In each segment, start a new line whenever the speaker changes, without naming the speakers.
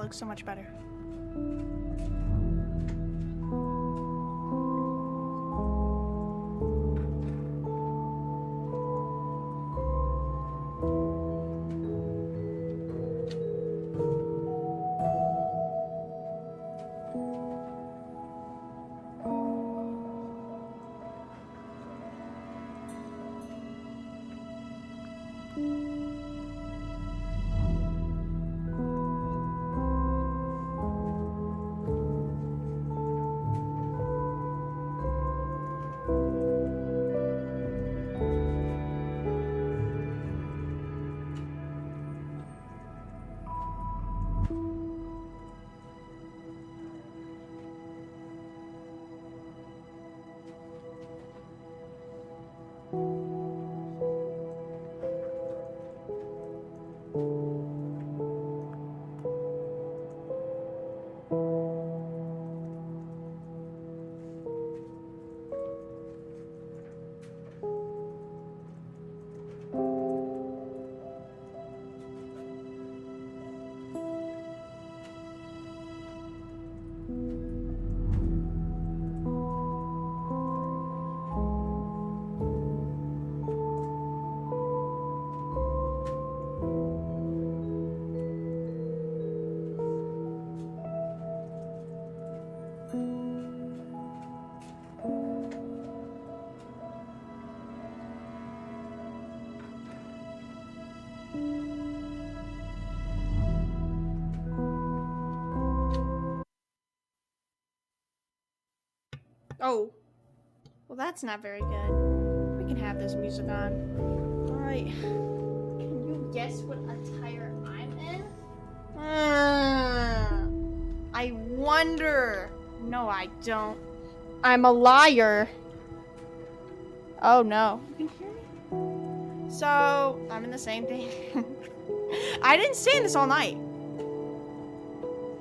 That looks so much better. Oh, well that's not very good. We can have this music on. Alright. Can you guess what attire I'm in? I wonder. No, I don't. I'm a liar. Oh no. You can hear me? So, I'm in the same thing. I didn't stay in this all night.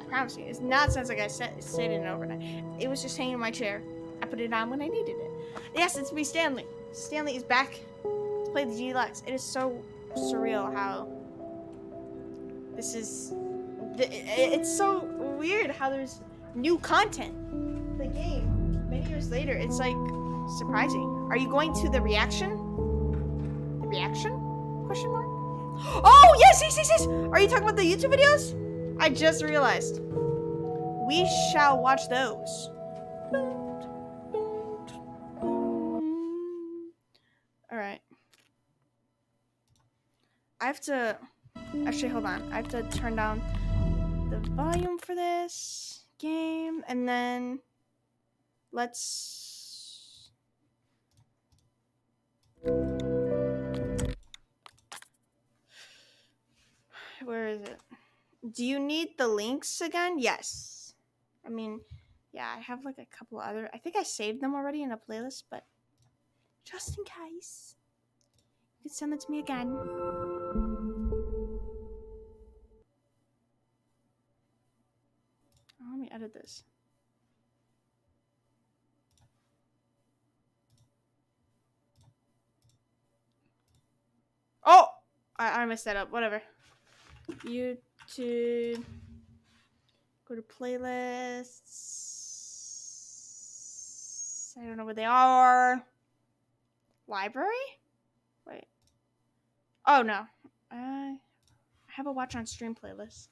I promise you. It's not since like I stayed in it overnight. It was just hanging in my chair. I put it on when I needed it. Yes, it's me, Stanley. Stanley is back to play the Deluxe. It is so surreal how this is. It's so weird how there's new content. The game, many years later, it's like surprising. Are you going to the reaction? The reaction? Question mark? Oh, yes. Are you talking about the YouTube videos? I just realized. We shall watch those. Alright. I have to... Actually, hold on. I have to turn down the volume for this game. And then... Let's... Where is it? Do you need the links again? Yes. I mean, yeah, I have like a couple other... I think I saved them already in a playlist, but just in case, you can send it to me again. Oh, let me edit this. Oh! I messed that up. Whatever. YouTube. Go to playlists. I don't know where they are. Library? Wait. Oh, no. I have a watch on stream playlist.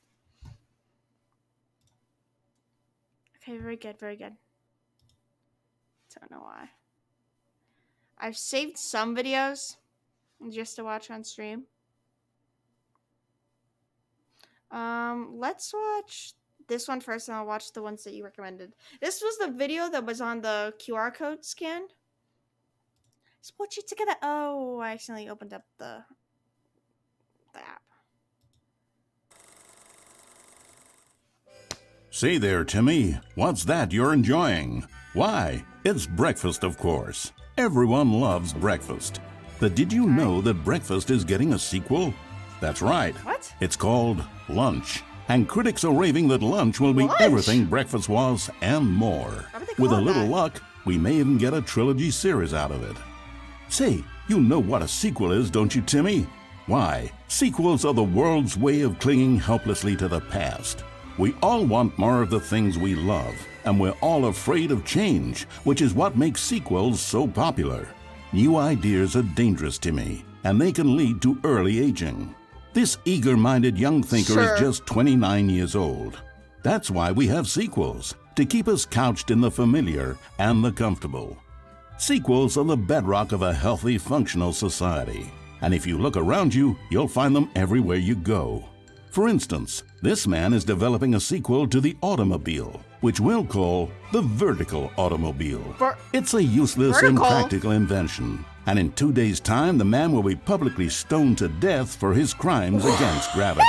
Okay, very good, very good. Don't know why. I've saved some videos just to watch on stream. Let's watch this one first, and I'll watch the ones that you recommended. This was the video that was on the QR code scanned. Let's watch it together. Oh, I accidentally opened up the app.
Say there, Timmy. What's that you're enjoying? Why, it's breakfast, of course. Everyone loves breakfast. But did you know that breakfast is getting a sequel? That's right.
What?
It's called Lunch. And critics are raving that Lunch will be everything breakfast was and more. With a little luck, we may even get a trilogy series out of it. Say, you know what a sequel is, don't you, Timmy? Why, sequels are the world's way of clinging helplessly to the past. We all want more of the things we love, and we're all afraid of change, which is what makes sequels so popular. New ideas are dangerous to me, and they can lead to early aging. This eager-minded young thinker is just 29 years old. That's why we have sequels, to keep us couched in the familiar and the comfortable. Sequels are the bedrock of a healthy, functional society. And if you look around you, you'll find them everywhere you go. For instance, this man is developing a sequel to the automobile, which we'll call the vertical automobile. It's a useless, impractical invention. And in 2 days' time, the man will be publicly stoned to death for his crimes against gravity.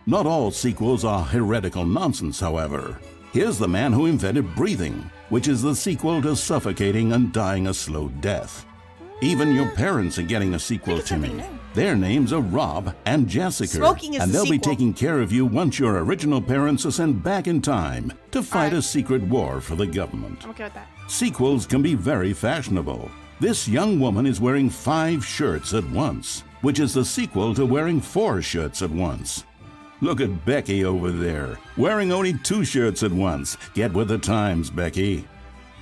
Not all sequels are heretical nonsense, however. Here's the man who invented breathing, which is the sequel to suffocating and dying a slow death. Even your parents are getting a sequel to me. Their names are Rob and Jessica, and they'll be taking care of you once your original parents are sent back in time to fight a secret war for the government.
I'm okay with that.
Sequels can be very fashionable. This young woman is wearing 5 shirts at once, which is the sequel to wearing 4 shirts at once. Look at Becky over there, wearing only 2 shirts at once. Get with the times, Becky.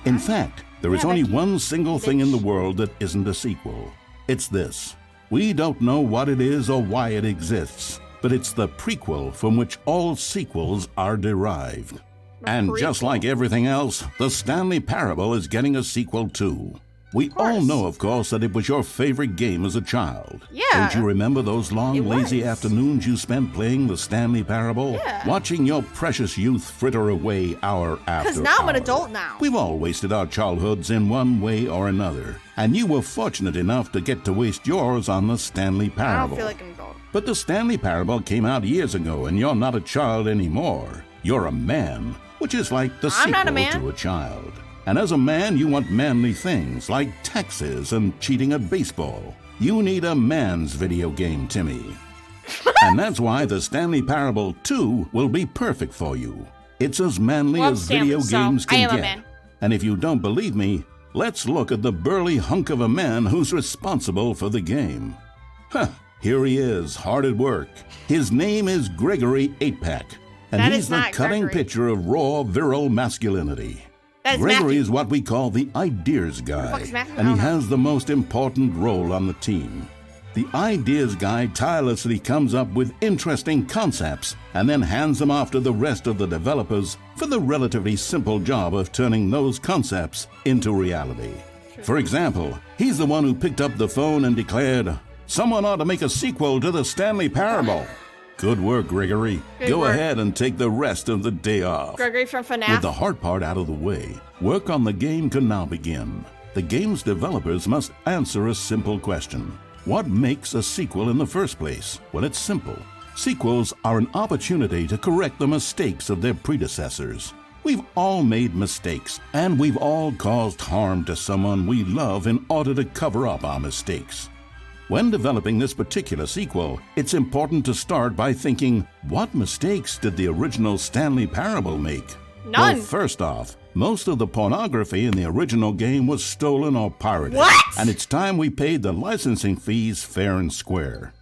In fact, there is only one single thing in the world that isn't a sequel. It's this. We don't know what it is or why it exists, but it's the prequel from which all sequels are derived. And just like everything else, the Stanley Parable is getting a sequel too. We all know, of course, that it was your favorite game as a child.
Yeah.
Don't you remember those long, lazy afternoons you spent playing the Stanley Parable?
Yeah.
Watching your precious youth fritter away hour after hour.
Because now I'm an adult now.
We've all wasted our childhoods in one way or another, and you were fortunate enough to get to waste yours on the Stanley Parable.
I don't feel like an adult.
But the Stanley Parable came out years ago, and you're not a child anymore. You're a man, which is like the sequel to a child. And as a man, you want manly things like taxes and cheating at baseball. You need a man's video game, Timmy. And that's why the Stanley Parable 2 will be perfect for you. It's as manly as video games can get. And if you don't believe me, let's look at the burly hunk of a man who's responsible for the game. Here he is, hard at work. His name is Gregory 8-Pack, and he's the cutting picture of raw, virile masculinity. Gregory is what we call the ideas guy, and he has the most important role on the team. The ideas guy tirelessly comes up with interesting concepts and then hands them off to the rest of the developers for the relatively simple job of turning those concepts into reality. For example, he's the one who picked up the phone and declared, "Someone ought to make a sequel to the Stanley Parable." Good work, Gregory. Go ahead and take the rest of the day off.
Gregory from FNAF.
With the hard part out of the way, work on the game can now begin. The game's developers must answer a simple question. What makes a sequel in the first place? Well, it's simple. Sequels are an opportunity to correct the mistakes of their predecessors. We've all made mistakes, and we've all caused harm to someone we love in order to cover up our mistakes. When developing this particular sequel, it's important to start by thinking, what mistakes did the original Stanley Parable make?
None.
Well, first off, most of the pornography in the original game was stolen or pirated.
What?
And it's time we paid the licensing fees fair and square.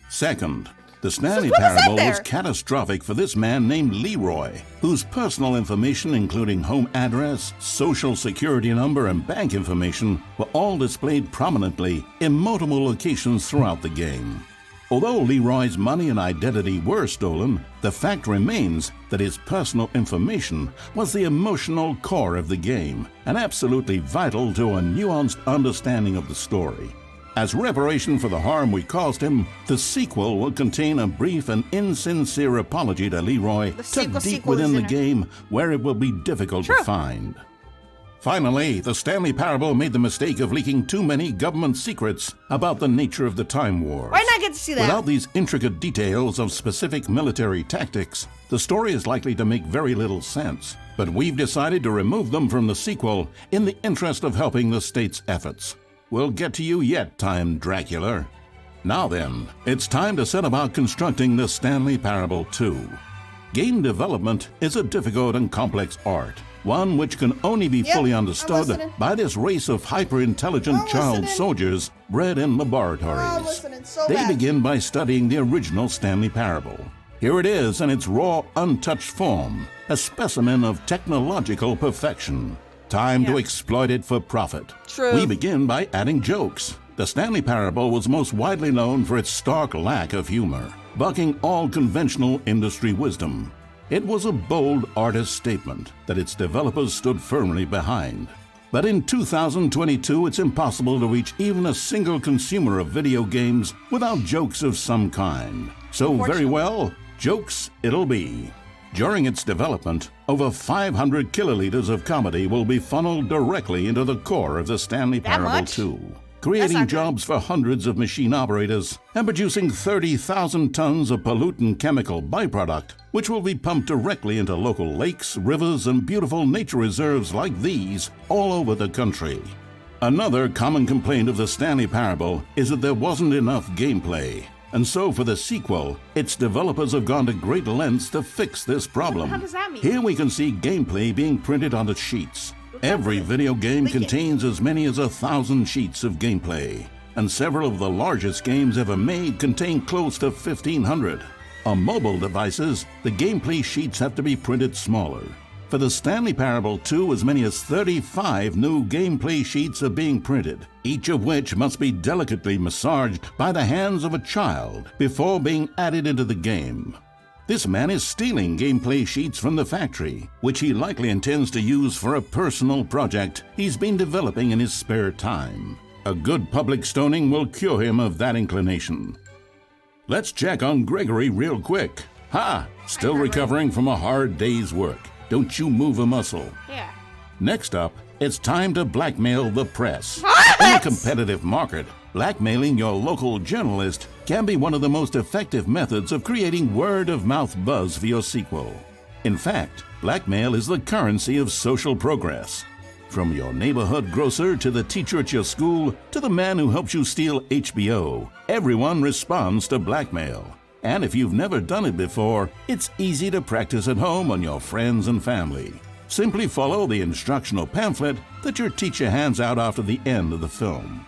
Second, the Stanley Parable was catastrophic for this man named Leroy, whose personal information, including home address, social security number, and bank information, were all displayed prominently in multiple locations throughout the game. Although Leroy's money and identity were stolen, the fact remains that his personal information was the emotional core of the game and absolutely vital to a nuanced understanding of the story. As reparation for the harm we caused him, the sequel will contain a brief and insincere apology to Leroy, tucked deep within the game where it will be difficult to find. Finally, the Stanley Parable made the mistake of leaking too many government secrets about the nature of the Time Wars.
Why didn't I get to see that?
Without these intricate details of specific military tactics, the story is likely to make very little sense. But we've decided to remove them from the sequel in the interest of helping the state's efforts. We'll get to you yet, Time Dracula. Now then, it's time to set about constructing the Stanley Parable 2. Game development is a difficult and complex art, one which can only be fully understood by this race of hyper-intelligent child soldiers bred in laboratories. They begin by studying the original Stanley Parable. Here it is in its raw, untouched form, a specimen of technological perfection. Time to exploit it for profit.
True.
We begin by adding jokes. The Stanley Parable was most widely known for its stark lack of humor, bucking all conventional industry wisdom. It was a bold artist statement that its developers stood firmly behind. But in 2022, it's impossible to reach even a single consumer of video games without jokes of some kind. So very well, jokes it'll be. During its development, over 500 kiloliters of comedy will be funneled directly into the core of the Stanley Parable 2, creating jobs for hundreds of machine operators and producing 30,000 tons of pollutant chemical byproduct, which will be pumped directly into local lakes, rivers, and beautiful nature reserves like these all over the country. Another common complaint of the Stanley Parable is that there wasn't enough gameplay. And so for the sequel, its developers have gone to great lengths to fix this problem.
How does that mean?
Here we can see gameplay being printed onto sheets. Every video game contains as many as 1,000 sheets of gameplay, and several of the largest games ever made contain close to 1,500. On mobile devices, the gameplay sheets have to be printed smaller. For the Stanley Parable 2, as many as 35 new gameplay sheets are being printed, each of which must be delicately massaged by the hands of a child before being added into the game. This man is stealing gameplay sheets from the factory, which he likely intends to use for a personal project he's been developing in his spare time. A good public stoning will cure him of that inclination. Let's check on Gregory real quick. Ha! Still recovering from a hard day's work. Don't you move a muscle.
Yeah.
Next up, it's time to blackmail the press. In a competitive market, blackmailing your local journalist can be one of the most effective methods of creating word-of-mouth buzz for your sequel. In fact, blackmail is the currency of social progress. From your neighborhood grocer to the teacher at your school to the man who helps you steal HBO, everyone responds to blackmail. And if you've never done it before, it's easy to practice at home on your friends and family. Simply follow the instructional pamphlet that your teacher hands out after the end of the film.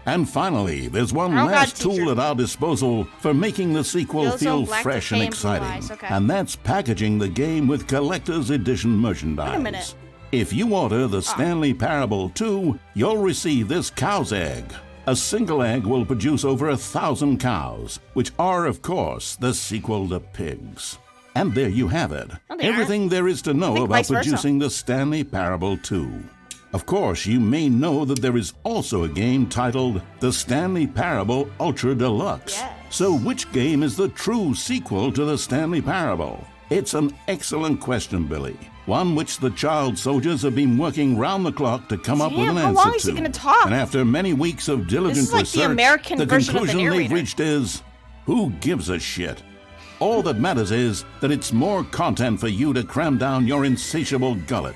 And finally, there's one last tool at our disposal for making the sequel feel fresh and exciting. And that's packaging the game with collector's edition merchandise.
Wait a minute.
If you order the Stanley Parable 2, you'll receive this cow's egg. A single egg will produce over 1,000 cows, which are, of course, the sequel to pigs. And there you have it. Everything there is to know about producing the Stanley Parable 2. Of course, you may know that there is also a game titled The Stanley Parable Ultra Deluxe.
Yes.
So which game is the true sequel to the Stanley Parable? It's an excellent question, Billy. One which the child soldiers have been working round the clock to come up with an answer to.
How long is he going to talk?
And after many weeks of diligent research, the conclusion they've reached is, who gives a shit? All that matters is that it's more content for you to cram down your insatiable gullet.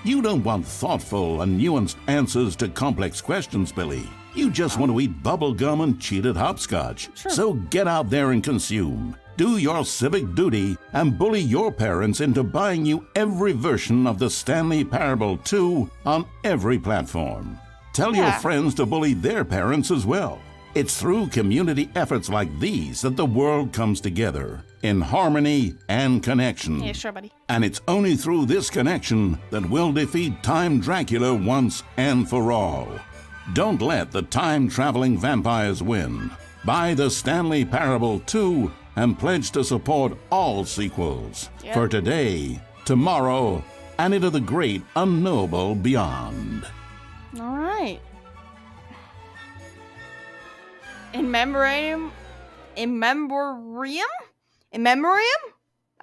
You don't want thoughtful and nuanced answers to complex questions, Billy. You just want to eat bubble gum and cheat at hopscotch.
Sure.
So get out there and consume. Do your civic duty and bully your parents into buying you every version of the Stanley Parable 2 on every platform. Tell your friends to bully their parents as well. It's through community efforts like these that the world comes together in harmony and connection.
Yeah, sure, buddy.
And it's only through this connection that we'll defeat Time Dracula once and for all. Don't let the time-traveling vampires win. Buy the Stanley Parable 2 and pledge to support all sequels for today, tomorrow, and into the great unknowable beyond.
All right. In memoriam? I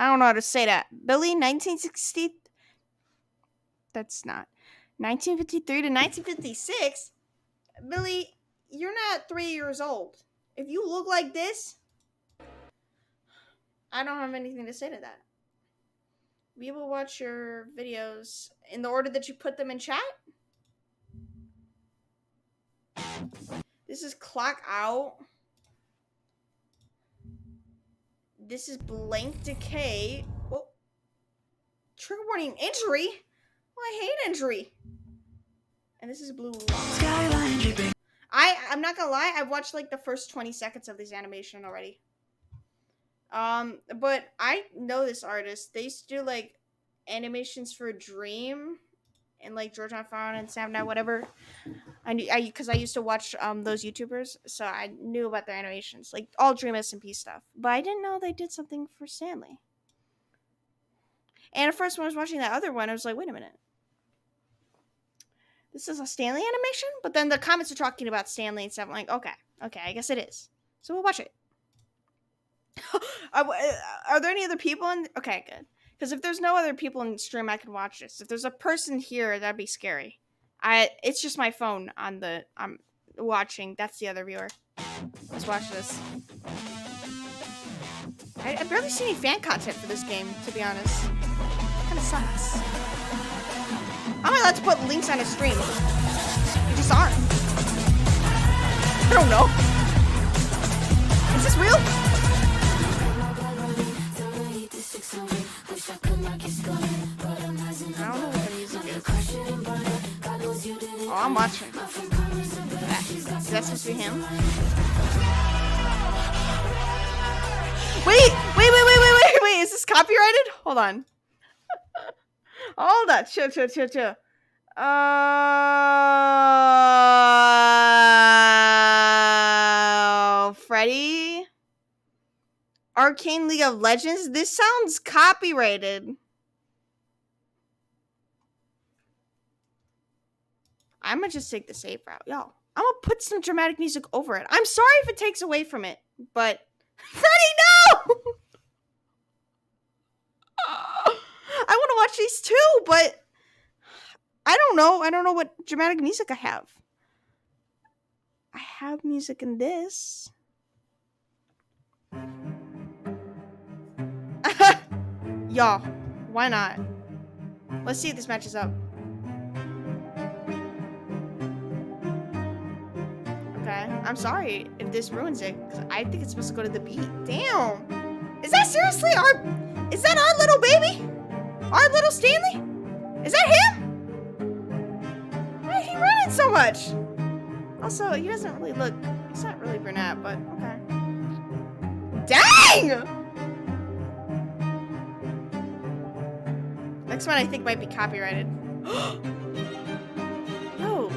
don't know how to say that. Billy, 1960. That's not. 1953 to 1956? Billy, you're not 3 years old. If you look like this, I don't have anything to say to that. We will watch your videos in the order that you put them in chat. This is Clock Out. This is Blank Decay. Oh. Trigger warning, injury? Well, I hate injury. And this is Blue Lock. I'm not gonna lie, I've watched like the first 20 seconds of this animation already. But I know this artist. They used to do like animations for Dream and like George on Phone and Snapchat, whatever. Because I used to watch those YouTubers, so I knew about their animations, like all Dream SMP stuff. But I didn't know they did something for Stanley. And at first, when I was watching that other one, I was like, wait a minute. This is a Stanley animation? But then the comments are talking about Stanley and stuff. I'm like, okay, I guess it is. So we'll watch it. Are there any other people in? Okay, good. Because if there's no other people in the stream, I can watch this. If there's a person here, that'd be scary. It's just my phone on the I'm watching. That's the other viewer. Let's watch this. I barely see any fan content for this game, to be honest. Kind of sucks. I'm allowed to put links on a stream. You just aren't. I don't know. Is this real? I don't know what the music is. Oh, I'm watching. Is that supposed to be him? Wait. Is this copyrighted? Hold on. Hold on. Chill. Freddy? Arcane League of Legends? This sounds copyrighted. I'm gonna just take the safe route. Yo, I'm gonna put some dramatic music over it. I'm sorry if it takes away from it, but... Freddy, no! I want to watch these too, but... I don't know. I don't know what dramatic music I have. I have music in this. Y'all, why not? Let's see if this matches up. Okay, I'm sorry if this ruins it, because I think it's supposed to go to the beat. Damn! Is that seriously is that our little baby? Our little Stanley? Is that him? Why is he running so much? Also, he doesn't really look, he's not really brunette, but okay. Dang! Next one I think might be copyrighted. No.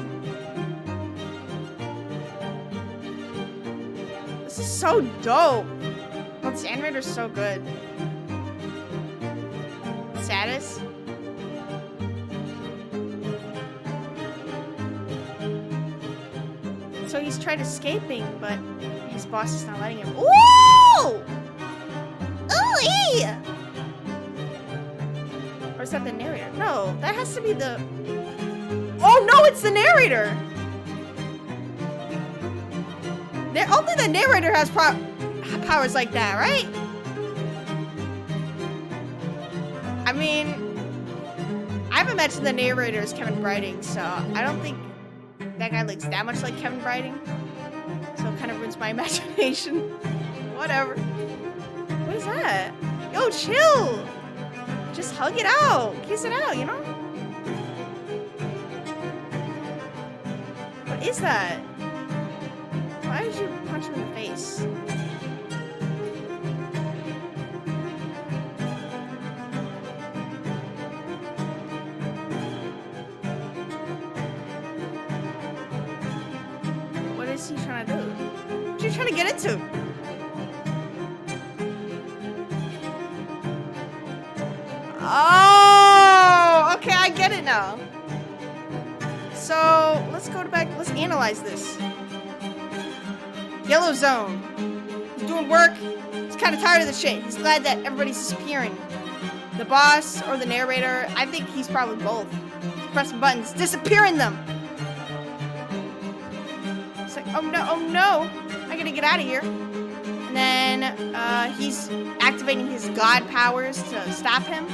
This is so dope. Oh, this animator's so good. Status? So he's tried escaping, but his boss is not letting him. Ooh! Ooh-ee! Or is that the narrator? No, that has to be the... Oh no, it's the narrator! Only the narrator has powers like that, right? I mean, I've imagined the narrator as Kevin Brighting, so I don't think that guy looks that much like Kevin Brighting. So it kind of ruins my imagination. Whatever. What is that? Yo, chill! Just hug it out. Kiss it out, you know? What is that? Why did you punch him in the face? What is he trying to do? What are you trying to get into? Oh, okay, I get it now. So let's go back. Let's analyze this. Yellow zone. He's doing work. He's kind of tired of the shit. He's glad that everybody's disappearing. The boss or the narrator. I think he's probably both. He's pressing buttons, disappearing them. It's like, oh no, I gotta get out of here. And then he's activating his god powers to stop him.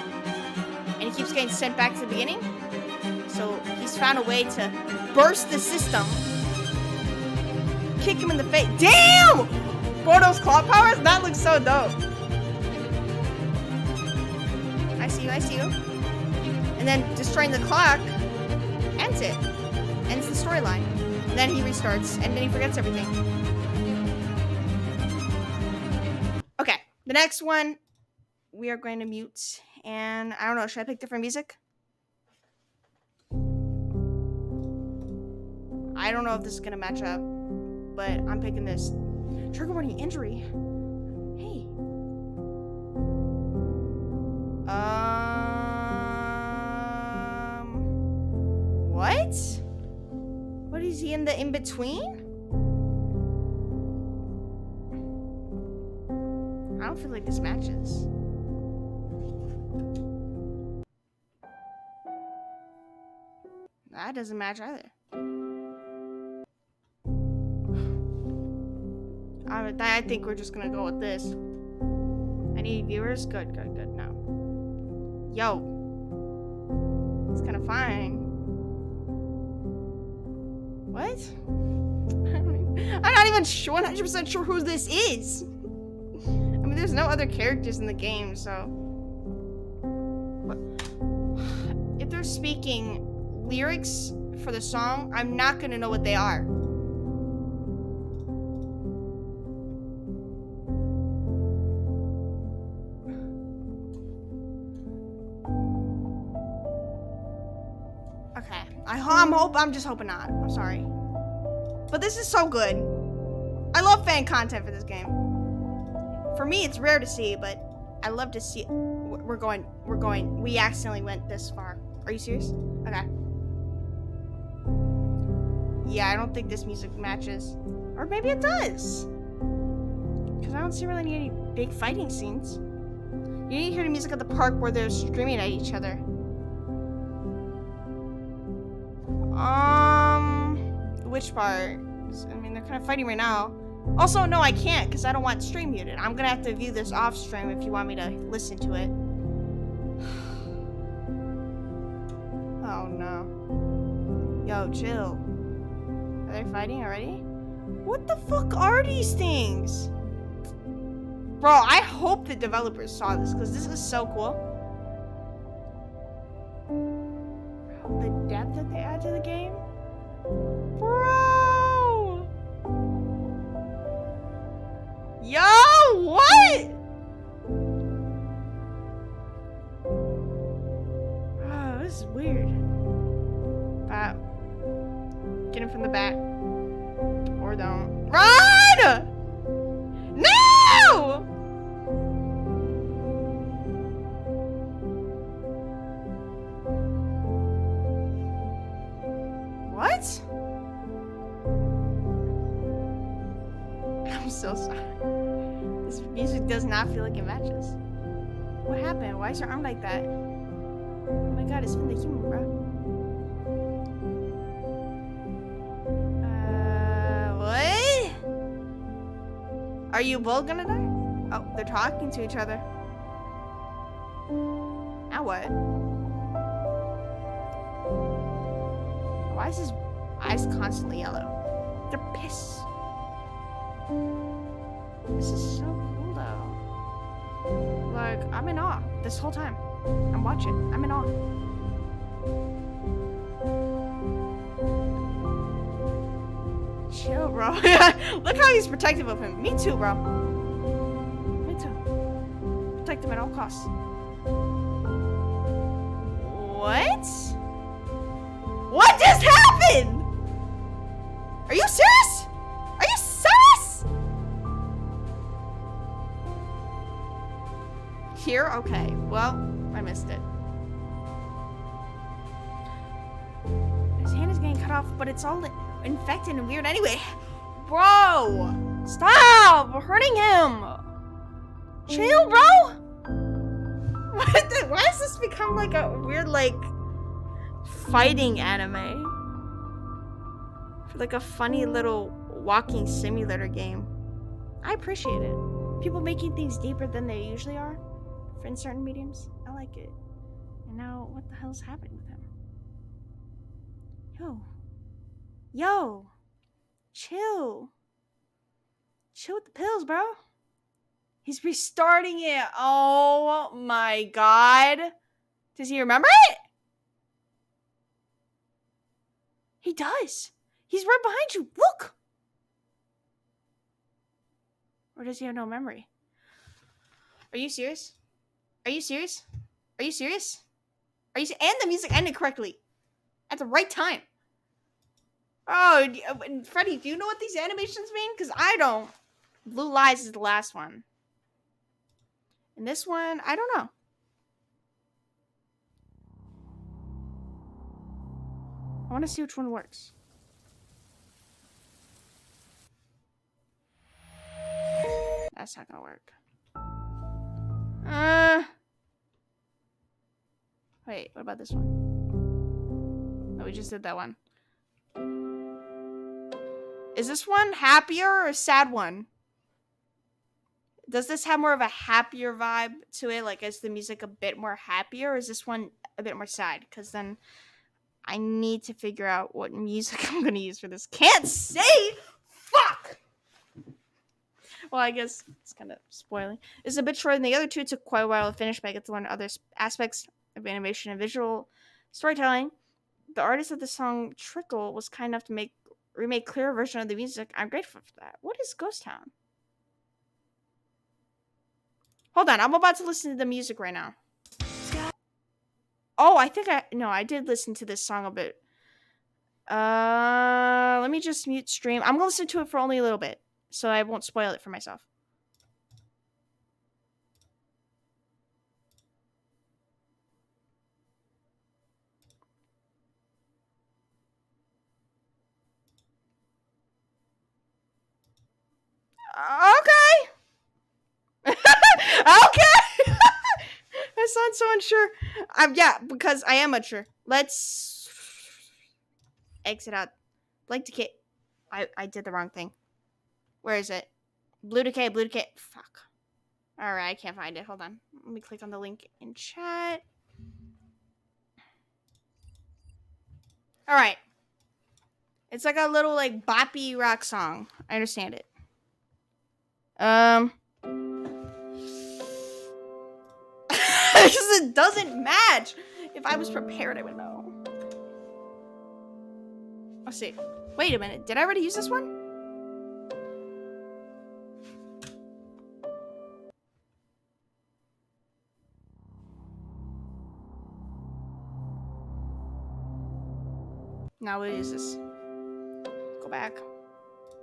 And he keeps getting sent back to the beginning. So he's found a way to burst the system. Kick him in the face. Damn! Bordo's claw powers? That looks so dope. I see you. And then destroying the clock ends it. Ends the storyline. And then he restarts, and then he forgets everything. Okay, The next one, we are going to mute. And I don't know, should I pick different music? I don't know if this is going to match up, but I'm picking this. Trigger warning, injury. Hey. What? What is he in the in-between? I don't feel like this matches. That doesn't match either. I think we're just gonna go with this. Any viewers? Good. No. Yo. It's kind of fine. What? I'm not even 100% sure who this is. I mean, there's no other characters in the game, so. What? If they're speaking lyrics for the song, I'm not gonna know what they are. Okay, I'm just hoping not. I'm sorry. But this is so good. I love fan content for this game. For me, it's rare to see, but I love to see it. We're going. We accidentally went this far. Are you serious? Okay. Yeah, I don't think this music matches. Or maybe it does. Because I don't see really any big fighting scenes. You need to hear the music at the park where they're screaming at each other. Which part? I mean, they're kind of fighting right now. Also, no, I can't because I don't want stream muted. I'm gonna have to view this off stream if you want me to listen to it. Oh no. Yo, chill. Are they fighting already? What the fuck are these things? Bro, I hope the developers saw this because this is so cool. The depth that they add to the game? Bro! Yo, what? Oh, this is weird. Get him from the back. Or don't. Run! No! What? I'm so sorry. This music does not feel like it matches. What happened? Why is your arm like that? Oh my god, it's from the human, bro. What? Are you both gonna die? Oh, they're talking to each other. Now what? Why is his eyes constantly yellow? They're pissed. This is so cool though. Like, I'm in awe this whole time. I'm watching. I'm in awe. Chill, bro. Look how he's protective of him. Me too, bro. Me too. Protect him at all costs. What? What just happened? Are you serious? Are you serious? Here? Okay. Well, I missed it. His hand is getting cut off, but it's all infected and weird anyway. Bro! Stop! We're hurting him! Chill, bro! Why has this become like a weird, like, fighting anime? Like a funny little walking simulator game. I appreciate it. People making things deeper than they usually are in certain mediums. I like it. And now, what the hell's happening with him? Yo. Chill. Chill with the pills, bro. He's restarting it. Oh my god. Does he remember it? He does. He's right behind you. Look. Or does he have no memory? Are you serious? Are you serious? Are you serious? Are you and the music ended correctly at the right time. Oh, Freddy, do you know what these animations mean? Because I don't. Blue Lies is the last one. And this one, I don't know. I want to see which one works. That's not gonna work. Wait, what about this one? Oh, we just did that one. Is this one happier or a sad one? Does this have more of a happier vibe to it? Like, is the music a bit more happier, or is this one a bit more sad? Because then I need to figure out what music I'm gonna use for this. Can't say! Fuck! Well, I guess it's kind of spoiling. It's a bit shorter than the other two. It took quite a while to finish, but I get to learn other aspects of animation and visual storytelling. The artist of the song Trickle was kind enough to remake clearer version of the music. I'm grateful for that. What is Ghost Town? Hold on, I'm about to listen to the music right now. Oh, I did listen to this song a bit. Let me just mute stream. I'm gonna listen to it for only a little bit, so I won't spoil it for myself. Okay. Okay. I sound so unsure. Yeah, because I am unsure. Let's exit out. Blank decay. I did the wrong thing. Where is it? Blue decay. Fuck. Alright, I can't find it. Hold on. Let me click on the link in chat. Alright. It's like a little, like, boppy rock song. I understand it. Because it doesn't match. If I was prepared, I would know. Let's see. Wait a minute. Did I already use this one? Now we'll use this. Go back.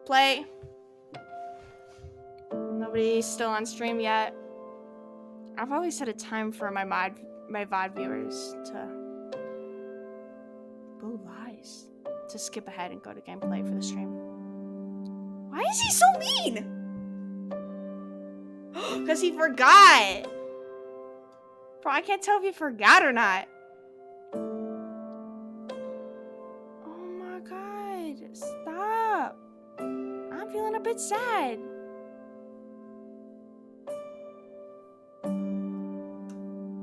Play. Nobody's still on stream yet. I've always set a time for my VOD viewers to Blue Lies to skip ahead and go to gameplay for the stream. Why is he so mean? Because he forgot. Bro, I can't tell if he forgot or not. Oh my god, stop. I'm feeling a bit sad.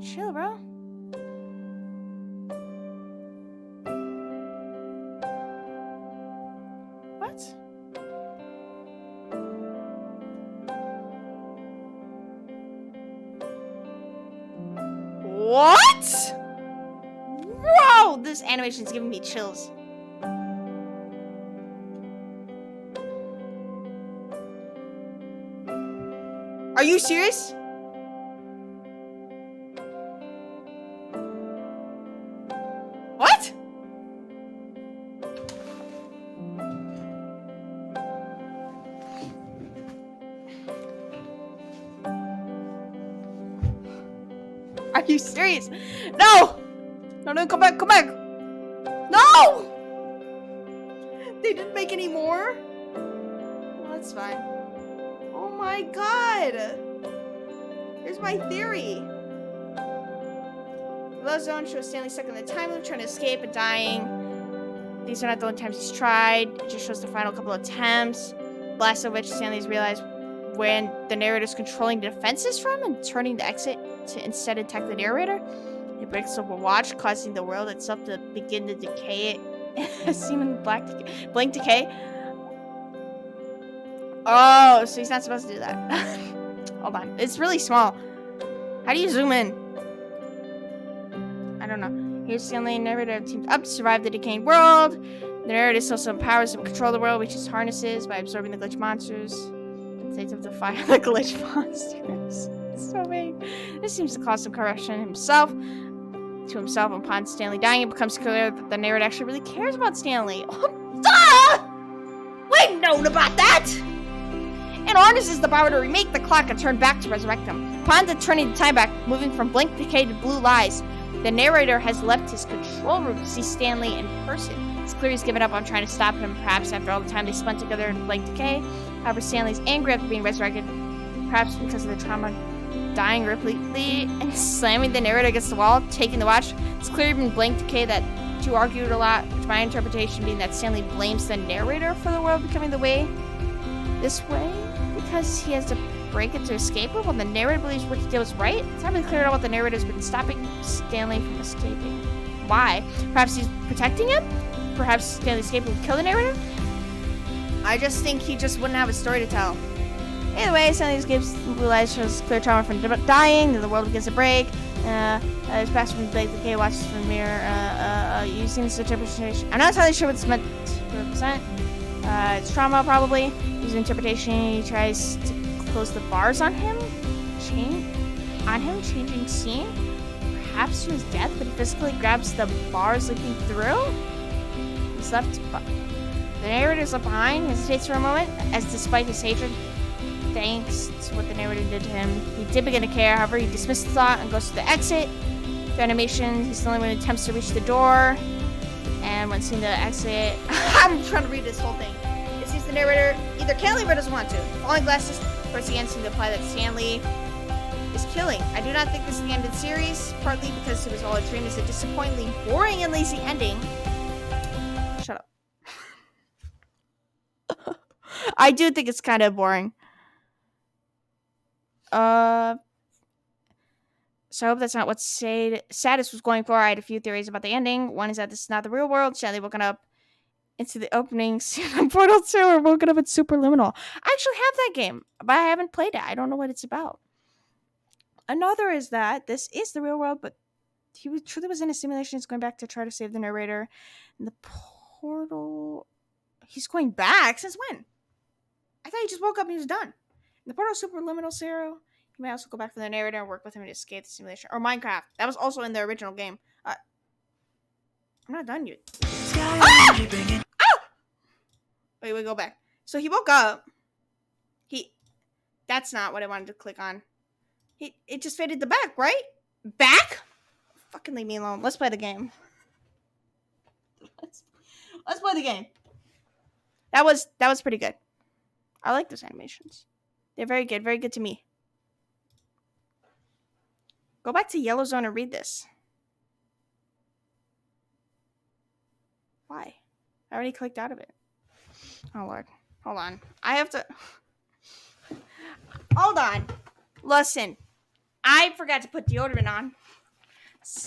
Chill, bro. What? What? Whoa! This animation's giving me chills. Are you serious? What? Are you serious? No! No, come back, No! They didn't make any more? Well, that's fine. Oh my god! Here's my theory. The Love Zone shows Stanley stuck in the time loop, trying to escape and dying. These are not the only times he's tried. It just shows the final couple attempts. Last of which Stanley's realized when the narrator's controlling the defenses from and turning the exit to instead attack the narrator. It breaks up a watch, causing the world itself to begin to decay. As seen in blank decay. Oh, so he's not supposed to do that. Hold on. It's really small. How do you zoom in? I don't know. Here's Stanley and narrator teamed up to survive the decaying world. The narrator also empowers him to control the world, which his harnesses by absorbing the glitch monsters. States of defy the glitch monsters. So vague. This seems to cause some correction to himself upon Stanley dying. It becomes clear that the narrator actually really cares about Stanley. Duh! We've known about that! And harnesses the power to remake the clock and turn back to resurrect him. Upon turning the time back, moving from blank decay to blue lies, the narrator has left his control room to see Stanley in person. It's clear he's given up on trying to stop him, perhaps after all the time they spent together in blank decay. However, Stanley's angry after being resurrected, perhaps because of the trauma, dying repeatedly and slamming the narrator against the wall, taking the watch. It's clear even blank decay that two argued a lot, to my interpretation being that Stanley blames the narrator for the world becoming this way, because he has to break it to escape it, while the narrator believes what he did was right. It's not really clear at all what the narrator's been stopping Stanley from escaping. Why? Perhaps he's protecting him? Perhaps Stanley escaping would kill the narrator? I just think he just wouldn't have a story to tell. Either way, Stanley escapes blue light, shows clear trauma from dying, then the world begins to break. His past from the decay, watches from the mirror, using this interpretation. I'm not entirely sure what it's meant to represent. It's trauma, probably. Using interpretation, he tries to close the bars on him. Changing scene. Perhaps to his death, but he physically grabs the bars leaping through. He's left. The narrator's left behind, hesitates for a moment, as despite his hatred, thanks to what the narrator did to him, he did begin to care. However, he dismisses the thought and goes to the exit. The animation, he's the only one who attempts to reach the door. And when seeing the exit, I'm trying to read this whole thing. It seems the narrator either can't leave or doesn't want to. Falling glasses towards the end seem to imply that Stanley is killing. I do not think this is the end of the series, partly because it was all a dream. It's a disappointingly boring and lazy ending. Shut up. I do think it's kind of boring. So I hope that's not what Sadist was going for. I had a few theories about the ending. One is that this is not the real world. Stanley woken up into the opening scene of Portal 2 or woken up in Superliminal. I actually have that game, but I haven't played it. I don't know what it's about. Another is that this is the real world, but he truly was in a simulation. He's going back to try to save the narrator. And the portal... He's going back? Since when? I thought he just woke up and he was done. In the Portal Superliminal Zero, you may also go back to the narrator and work with him to escape the simulation. Or Minecraft. That was also in the original game. I'm not done yet. Ah! Ah! Wait, we go back. So he woke up. That's not what I wanted to click on. It just faded the back, right? Back? Fucking leave me alone. Let's play the game. Let's play the game. That was pretty good. I like those animations. They're very good to me. Go back to Yellow Zone and read this. Why? I already clicked out of it. Oh, Lord. Hold on. I have to... Hold on. Listen. I forgot to put deodorant on.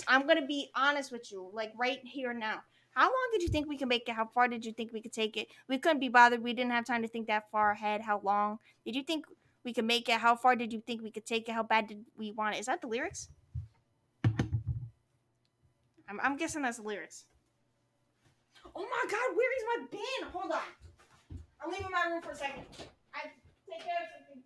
I'm going to be honest with you. Like, right here now. How long did you think we could make it? How far did you think we could take it? We couldn't be bothered. We didn't have time to think that far ahead. How long? Did you think we could make it? How far did you think we could take it? How bad did we want it? Is that the lyrics? I'm guessing that's the lyrics. Oh my God, where is my bin? Hold on. I'm leaving my room for a second. I take care of something.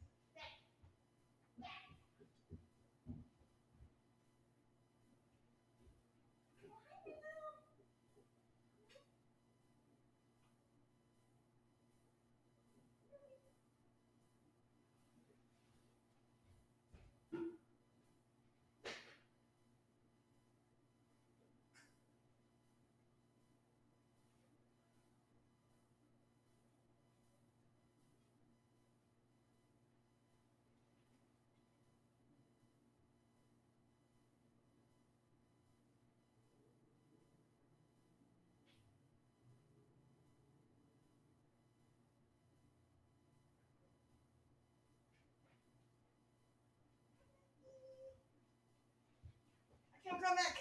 I can't come back.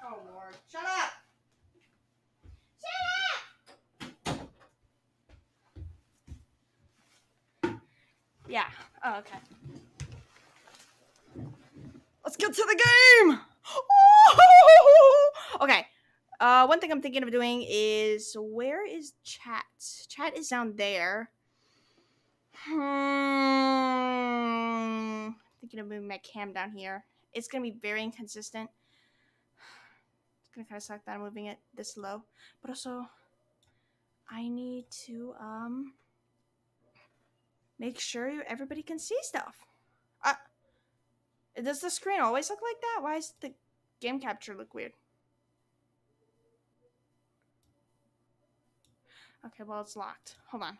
Oh Lord. Shut up! Shut up! Yeah. Oh, okay. Let's get to the game! Okay. One thing I'm thinking of doing is, where is chat? Chat is down there. Thinking of moving my cam down here. It's gonna be very inconsistent. It's gonna kind of suck that I'm moving it this low, but also I need to make sure everybody can see stuff. Does the screen always look like that? Why does the game capture look weird? Okay, well, it's locked. Hold on.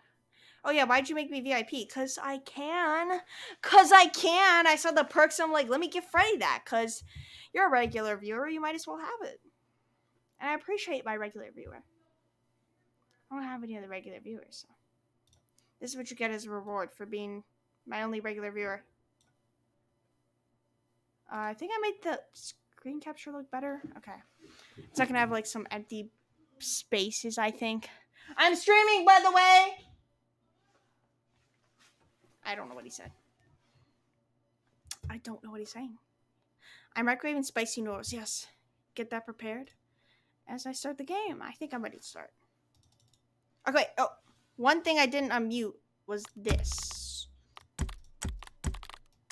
Oh, yeah, why'd you make me VIP? Because I can. Because I can. I saw the perks. I'm like, let me give Freddy that. Because you're a regular viewer. You might as well have it. And I appreciate my regular viewer. I don't have any other regular viewers. So. This is what you get as a reward for being my only regular viewer. I think I made the screen capture look better. Okay. It's not going to have, like, some empty spaces, I think. I'm streaming, by the way! I don't know what he said. I don't know what he's saying. I'm microwaving spicy noodles. Yes. Get that prepared as I start the game. I think I'm ready to start. Okay. Oh, one thing I didn't unmute was this.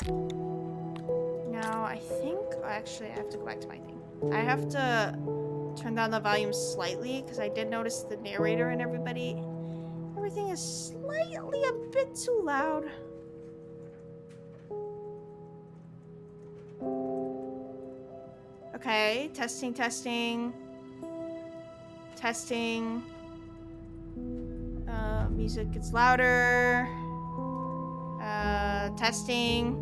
Now, I think... Actually, I have to go back to my thing. I have to turn down the volume slightly because I did notice the narrator and everything is slightly a bit too loud. Okay, testing. Music gets louder. Testing.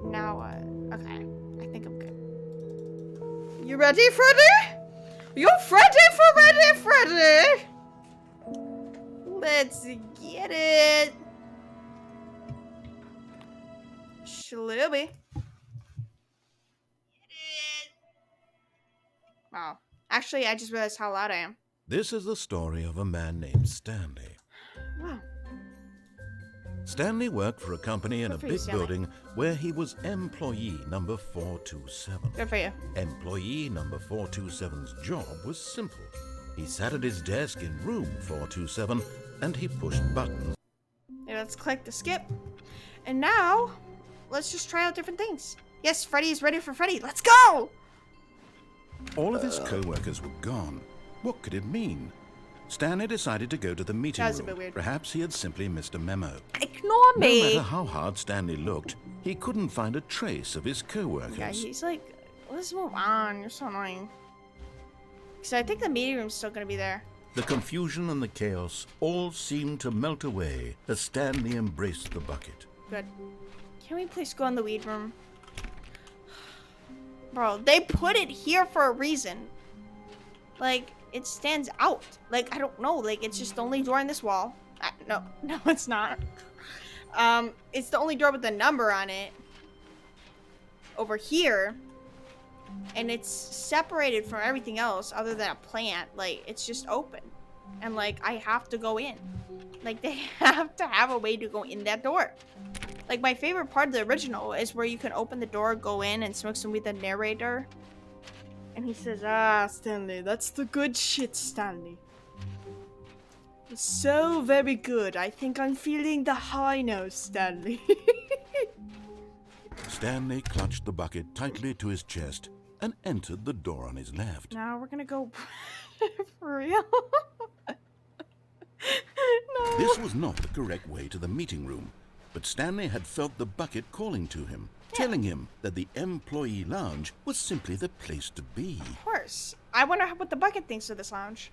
Now what? Okay, I think I'm good. You ready, Freddy? You ready, Freddy? Let's get it. Shlooby. Wow. Actually, I just realized how loud I am.
This is the story of a man named Stanley.
Wow.
Stanley worked for a company in a big
Stanley.
building where he was employee number 427.
Good for you.
Employee number 427's job was simple. He sat at his desk in room 427 and he pushed buttons.
Okay, let's click the skip. And now, let's just try out different things. Yes, Freddy is ready for Freddy. Let's go!
All of his co-workers were gone. What could it mean? Stanley decided to go to the meeting
That was a
room.
bit weird.
Perhaps he had simply missed a memo.
Ignore
No
me.
matter how hard Stanley looked, he couldn't find a trace of his co-workers.
Yeah, he's like, let's move on. You're so annoying. So I think the meeting room's still gonna be there.
The confusion and the chaos all seemed to melt away as Stanley embraced the bucket.
Good. Can we please go in the weed room? Bro, they put it here for a reason. Like, it stands out. Like, I don't know. Like, it's just the only door in this wall. No, it's not. It's the only door with the number on it. Over here. And it's separated from everything else other than a plant. Like, it's just open. And, like, I have to go in. Like, they have to have a way to go in that door. Like, my favorite part of the original is where you can open the door, go in, and smoke some weed with the narrator. And he says, Stanley, that's the good shit, Stanley. It's so very good. I think I'm feeling the high now, Stanley.
Stanley clutched the bucket tightly to his chest and entered the door on his left.
Now we're gonna go for real. No.
This was not the correct way to the meeting room, but Stanley had felt the bucket calling to him, telling him that the employee lounge was simply the place to be.
Of course. I wonder what the bucket thinks of this lounge.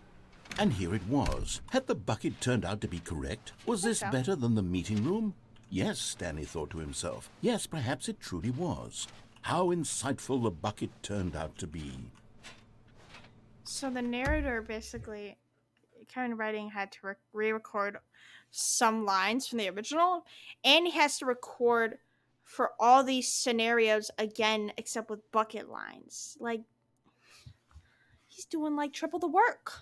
And here it was. Had the bucket turned out to be correct? Was this
so.
better than the meeting room? Yes, Stanley thought to himself. Yes, perhaps it truly was. How insightful the bucket turned out to be.
So the narrator basically, Kevin Writing had to re-record some lines from the original, and he has to record for all these scenarios again, except with bucket lines. Like, he's doing like triple the work.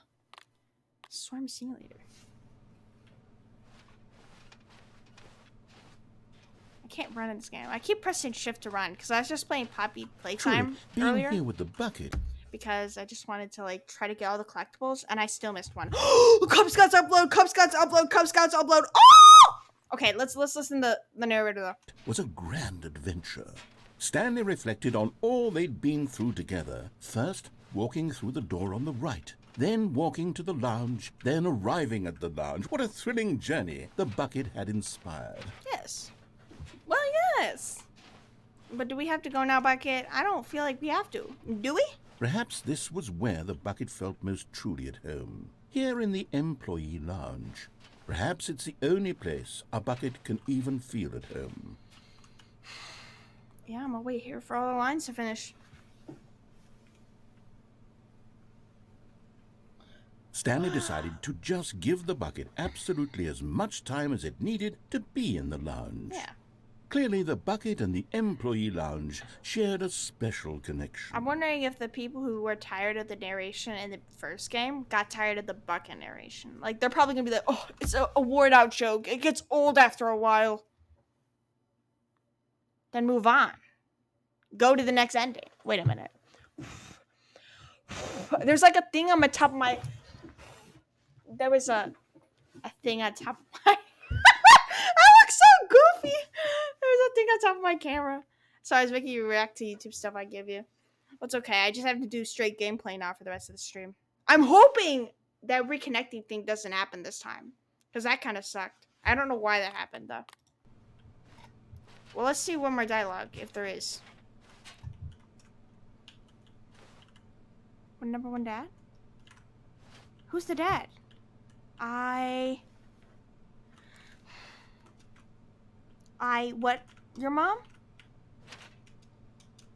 Swarm Simulator. I can't run in this game. I keep pressing shift to run because I was just playing Poppy Playtime
Being
earlier.
here with the bucket.
Because I just wanted to like try to get all the collectibles, and I still missed one. Cub Scouts upload! Cub Scouts upload! Cub Scouts upload! Oh! Okay, let's listen to the narrator though.
Was a grand adventure. Stanley reflected on all they'd been through together. First, walking through the door on the right. Then walking to the lounge. Then arriving at the lounge. What a thrilling journey the bucket had inspired.
Yes. Well, yes. But do we have to go now, Bucket? I don't feel like we have to. Do we?
Perhaps this was where the bucket felt most truly at home. Here in the employee lounge. Perhaps it's the only place a bucket can even feel at home.
Yeah, I'm gonna wait here for all the lines to finish.
Stanley decided to just give the bucket absolutely as much time as it needed to be in the lounge.
Yeah.
Clearly, the bucket and the employee lounge shared a special connection.
I'm wondering if the people who were tired of the narration in the first game got tired of the bucket narration. Like, they're probably gonna be like, oh, it's a worn out joke. It gets old after a while. Then move on. Go to the next ending. Wait a minute. There's like a thing on the top of my... There was a thing on top of my... I look so goofy. There's a thing on top of my camera. So I was making you react to YouTube stuff I give you. It's okay. I just have to do straight gameplay now for the rest of the stream. I'm hoping that reconnecting thing doesn't happen this time. Because that kind of sucked. I don't know why that happened, though. Well, let's see one more dialogue, if there is. What, number one dad? Who's the dad? What? Your mom?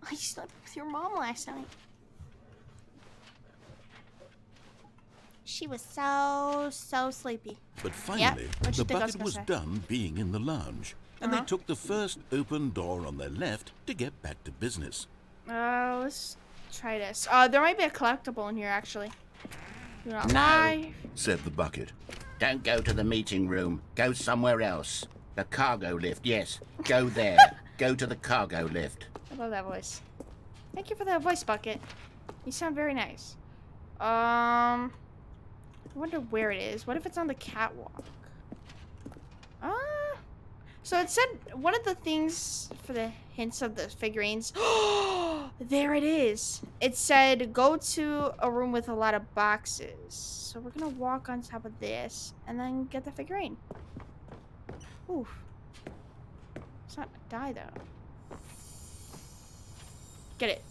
I slept with your mom last night. She was so sleepy.
But finally, the bucket was
say?
done being in the lounge. And they took the first open door on their left to get back to business.
Let's try this. There might be a collectible in here, actually.
No,
said the bucket.
Don't go to the meeting room. Go somewhere else. The cargo lift, yes. Go there. Go to the cargo lift.
I love that voice. Thank you for that voice, Bucket. You sound very nice. I wonder where it is. What if it's on the catwalk? So it said one of the things for the hints of the figurines. There it is. It said go to a room with a lot of boxes. So we're gonna walk on top of this and then get the figurine. Oof. It's not die though. Get it.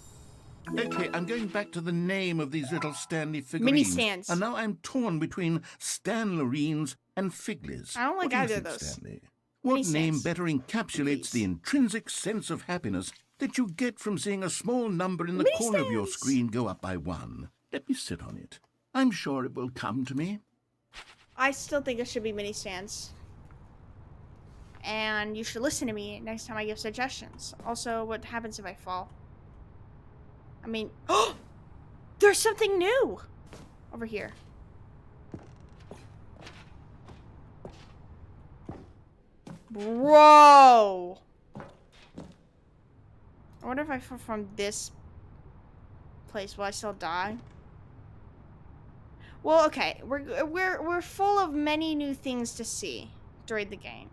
Okay, I'm going back to the name of these little Stanley figurines.
Mini stands.
And now I'm torn between Stanlerines and Figlies.
I don't like
What do you
either of
think,
those.
Stanley? What
Mini
name
stands.
better encapsulates
Please.
the intrinsic sense of happiness that you get from seeing a small number in the
Mini
corner of your
stands.
screen go up by 1? Let me sit on it. I'm sure it will come to me.
I still think it should be mini stands. And you should listen to me next time I give suggestions. Also, what happens if I fall? I mean, there's something new over here. Bro! I wonder if I fall from this place, will I still die? Well, okay, we're full of many new things to see during the game.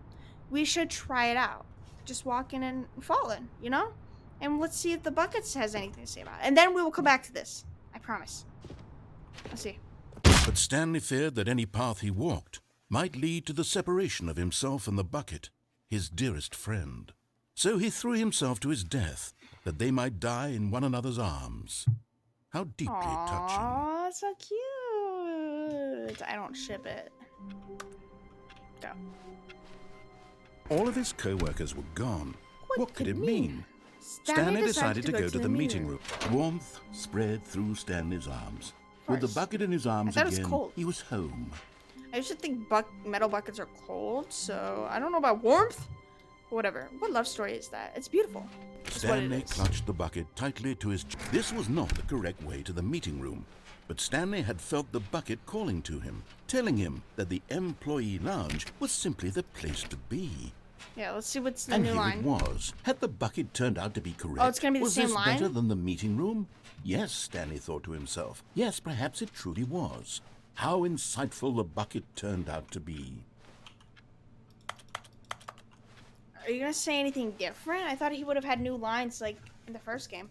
We should try it out. Just walking and falling, you know? And let's see if the buckets has anything to say about it. And then we will come back to this. I promise. Let's see.
But Stanley feared that any path he walked might lead to the separation of himself and the bucket, his dearest friend. So he threw himself to his death, that they might die in one another's arms. How deeply touching.
Aw, so cute. I don't ship it. Go.
All of his co-workers were gone. What could it mean?
Stanley
decided to go to the meeting room. Warmth spread through Stanley's arms. With the bucket in his arms
thought it was
again,
cold.
he was home.
I used to think metal buckets are cold, so I don't know about warmth. Whatever. What love story is that? It's beautiful. It's what it
Stanley
is.
clutched the bucket tightly to his... This was not the correct way to the meeting room, but Stanley had felt the bucket calling to him, telling him that the employee lounge was simply the place to be.
Yeah, let's see what's the
And
new
here
line.
it was. Had the bucket turned out to be correct?
Oh, it's gonna be the
was
same
this
line?
better than the meeting room? Yes, Stanley thought to himself. Yes, perhaps it truly was. How insightful the bucket turned out to be.
Are you gonna say anything different? I thought he would have had new lines like in the first game.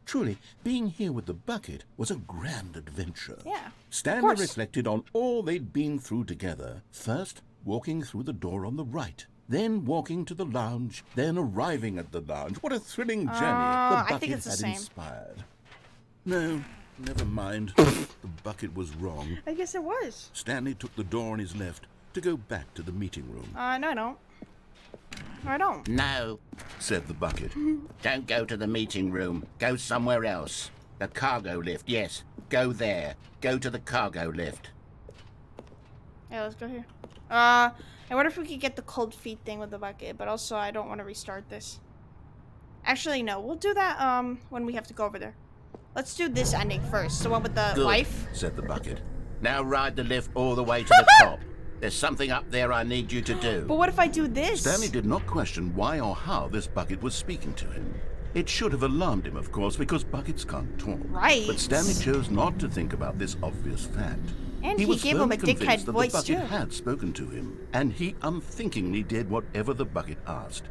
Truly, being here with the bucket was a grand adventure.
Yeah,
Stanley
course.
reflected on all they'd been through together. First, walking through the door on the right. Then walking to the lounge. Then arriving at the lounge. What a thrilling journey the
I
bucket
think it's the
had
same.
inspired. No, never mind. The bucket was wrong.
I guess it was.
Stanley took the door on his left to go back to the meeting room.
No, I don't. I don't.
No,
Said the bucket.
don't go to the meeting room. Go somewhere else. The cargo lift, yes. Go there. Go to the cargo lift.
Yeah, let's go here. I wonder if we could get the cold feet thing with the bucket, but also I don't want to restart this. Actually, no. We'll do that when we have to go over there. Let's do this ending first. The one with the
Good,
wife.
Said the bucket.
Now ride the lift all the way to the top. There's something up there I need you to do.
But what if I do this?
Stanley did not question why or how this bucket was speaking to him. It should have alarmed him, of course, because buckets can't talk.
Right.
But Stanley chose not to think about this obvious fact.
And he
was
gave him a
firmly
dickhead
convinced that
voice,
the bucket
too.
had spoken to him, and he unthinkingly did whatever the bucket asked.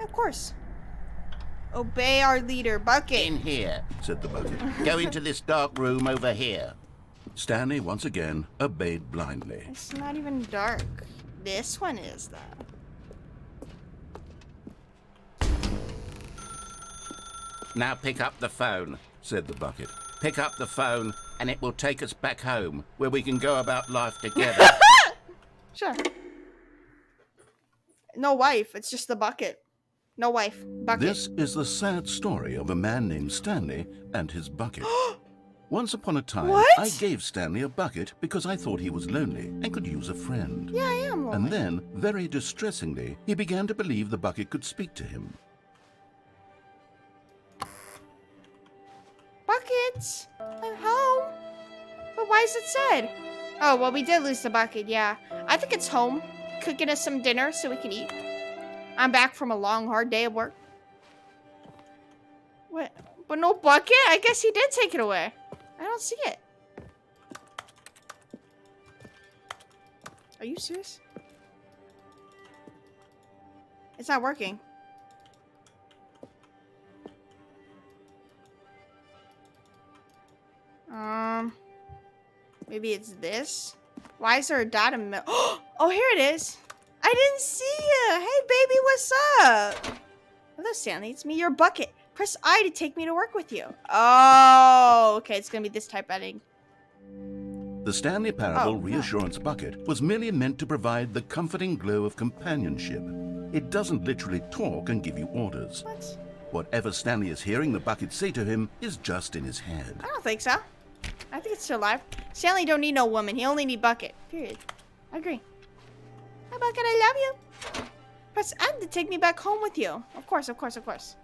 Of course. Obey our leader, Bucket.
In here.
Said the bucket.
Go into this dark room over here.
Stanley once again obeyed blindly.
It's not even dark. This one is, though.
Now pick up the phone.
Said the bucket.
Pick up the phone and it will take us back home where we can go about life together.
Sure. No wife. It's just the bucket. No wife. Bucket.
This is the sad story of a man named Stanley and his bucket. Once upon a time,
What?
I gave Stanley a bucket because I thought he was lonely and could use a friend.
Yeah, I am.
And then, very distressingly, he began to believe the bucket could speak to him.
Buckets. I'm home. But why is it sad? Oh, well, we did lose the bucket, yeah. I think it's home. Cooking us some dinner so we can eat. I'm back from a long, hard day of work. What? But no bucket? I guess he did take it away. I don't see it. Are you serious? It's not working. Maybe it's this? Why is there a dot in the middle? Oh, here it is. I didn't see you. Hey, baby, what's up? Hello, Stanley. It's me, your bucket. Press I to take me to work with you. Oh, okay. It's going to be this type editing.
The Stanley Parable
Oh, no.
Reassurance Bucket was merely meant to provide the comforting glow of companionship. It doesn't literally talk and give you orders.
What?
Whatever Stanley is hearing the bucket say to him is just in his head.
I don't think so. I think it's still alive. Stanley don't need no woman. He only need bucket. Period. I agree. Hi, bucket. I love you. Press N to take me back home with you. Of course, of course, of course.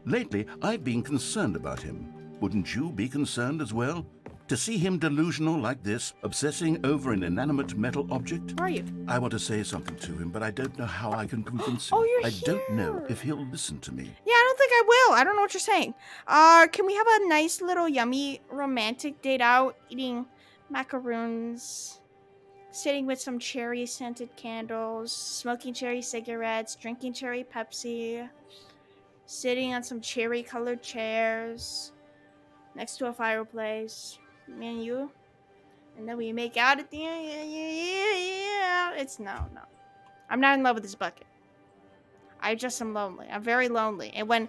Lately, I've been concerned about him. Wouldn't you be concerned as well? To see him delusional like this, obsessing over an inanimate metal object?
Where are you?
I want to say something to him, but I don't know how I can convince him.
Oh, you're
I don't know
here.
if he'll listen to me.
Yeah, I don't think I will. I don't know what you're saying. Can we have a nice little yummy romantic date out, eating macaroons, sitting with some cherry scented candles, smoking cherry cigarettes, drinking cherry Pepsi, sitting on some cherry colored chairs next to a fireplace, me and you, and then we make out at the end. Yeah. It's no. I'm not in love with this bucket. I just am lonely. I'm very lonely. And when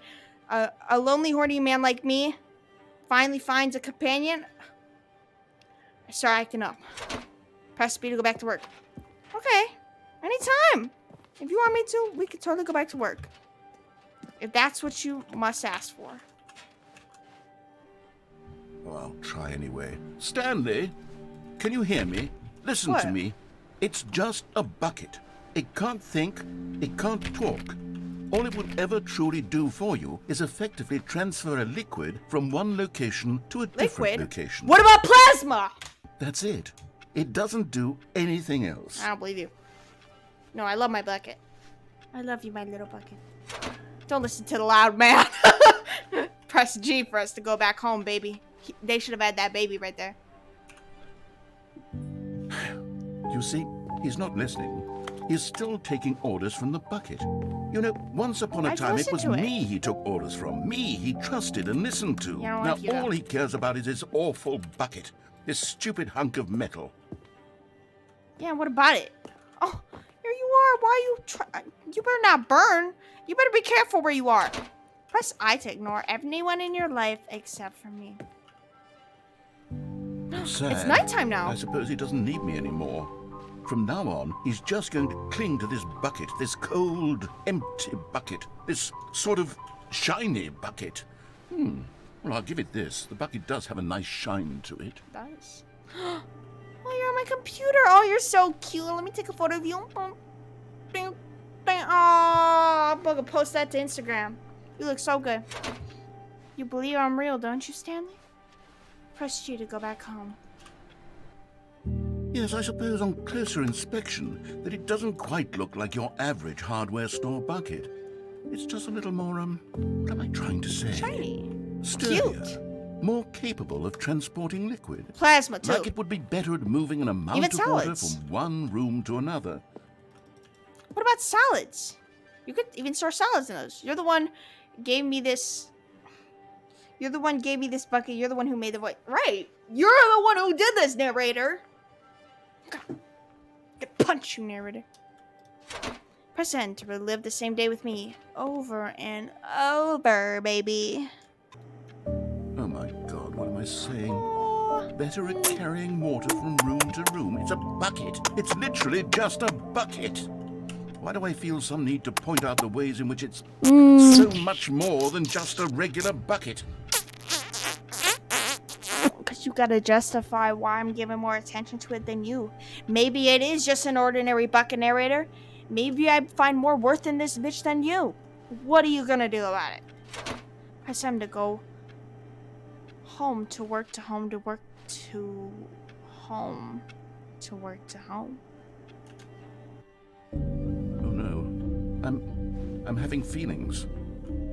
a lonely, horny man like me finally finds a companion, I start acting up. Press B to go back to work. Okay. Anytime. If you want me to, we could totally go back to work. If that's what you must ask for.
Well, I'll try anyway. Stanley, can you hear me? Listen to
What?
me. It's just a bucket. It can't think. It can't talk. All it would ever truly do for you is effectively transfer a liquid from one location to a different
Liquid?
location.
What about plasma?
That's it.
It doesn't do anything else.
I don't believe you. No, I love my bucket. I love you, my little bucket. Don't listen to the loud man. Press G for us to go back home, baby. They should have had that baby right there.
You see, he's not listening. He's still taking orders from the bucket. You know, once upon a time, it was me he took orders from. Me he trusted and listened to. Now, all he cares about is his awful bucket. This stupid hunk of metal.
Yeah, what about it? Oh, here you are. Why are you You better not burn. You better be careful where you are. Press I to ignore anyone in your life except for me.
Sad.
It's nighttime now.
I suppose he doesn't need me anymore. From now on, he's just going to cling to this bucket, this cold, empty bucket, this sort of shiny bucket. Well, I'll give it this. The bucket does have a nice shine to it.
It does. Oh, you're on my computer. Oh, you're so cute. Let me take a photo of you. Oh, I'm gonna post that to Instagram. You look so good. You believe I'm real, don't you, Stanley? Press G to go back home.
Yes, I suppose on closer inspection that it doesn't quite look like your average hardware store bucket. It's just a little more, what am I trying to say?
Shiny.
Sturdier.
Cute.
More capable of transporting liquid.
Plasma, too.
Like it would be better at moving an amount
Even
of
salads.
water from one room to another.
What about salads? You could even store salads in those. You're the one gave me this. You're the one gave me this bucket. You're the one who made the voice. Right. You're the one who did this, narrator. I'm gonna punch you, narrator. Press N to relive the same day with me. Over and over, baby.
Oh my God, what am I saying?
Oh.
Better at carrying water from room to room. It's a bucket. It's literally just a bucket. Why do I feel some need to point out the ways in which it's so much more than just a regular bucket?
Because you gotta justify why I'm giving more attention to it than you. Maybe it is just an ordinary bucket, narrator. Maybe I find more worth in this bitch than you. What are you gonna do about it? Press M to go home to work to home to work to home to work to home.
Oh no. I'm having feelings.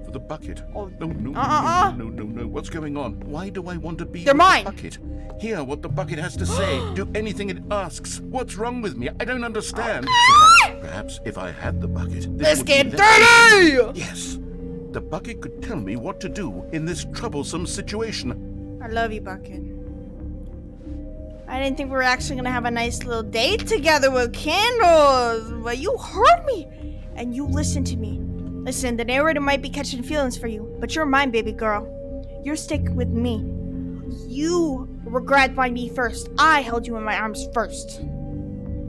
For the bucket.
Oh.
No. What's going on? Why do I want to be
They're
with
mine.
the bucket? Hear what the bucket has to say. Do anything it asks. What's wrong with me? I don't understand. Perhaps if I had the bucket.
Let's get dirty!
Yes. The bucket could tell me what to do in this troublesome situation.
I love you, Bucket. I didn't think we were actually gonna have a nice little date together with candles, but you heard me, and you listened to me. Listen, the narrator might be catching feelings for you, but you're mine, baby girl. You're sticking with me. You were grabbed by me first. I held you in my arms first.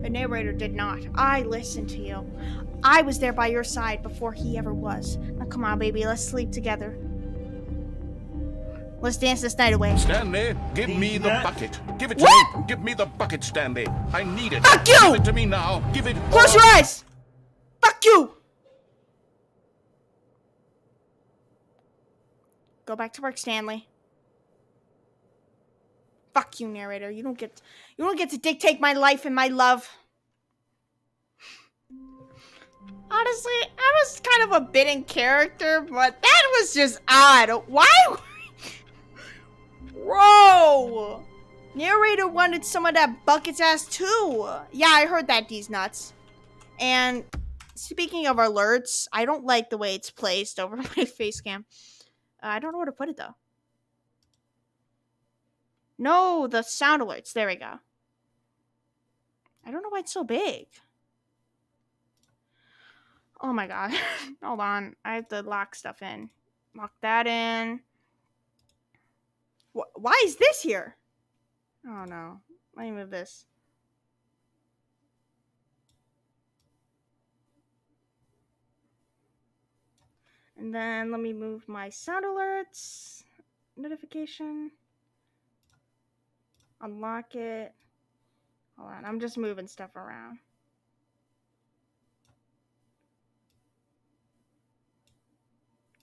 The narrator did not. I listened to you. I was there by your side before he ever was. Now come on, baby, let's sleep together. Let's dance this night away.
Stanley, give me the bucket. Give it to
What?
me. Give me the bucket, Stanley. I need it.
Fuck you!
Give it to me now. Give it.
Close your eyes! Fuck you! Go back to work, Stanley. Fuck you, narrator. You don't get to dictate my life and my love. Honestly, I was kind of a bit in character, but that was just odd. Why? Whoa! Narrator wanted some of that bucket's ass too. Yeah, I heard that, these nuts. And speaking of alerts, I don't like the way it's placed over my face cam. I don't know where to put it though. No, the sound alerts. There we go. I don't know why it's so big. Oh my god. Hold on. I have to lock stuff in. Lock that in. Why is this here? Oh no. Let me move this. And then let me move my sound alerts. Notification. Unlock it. Hold on. I'm just moving stuff around.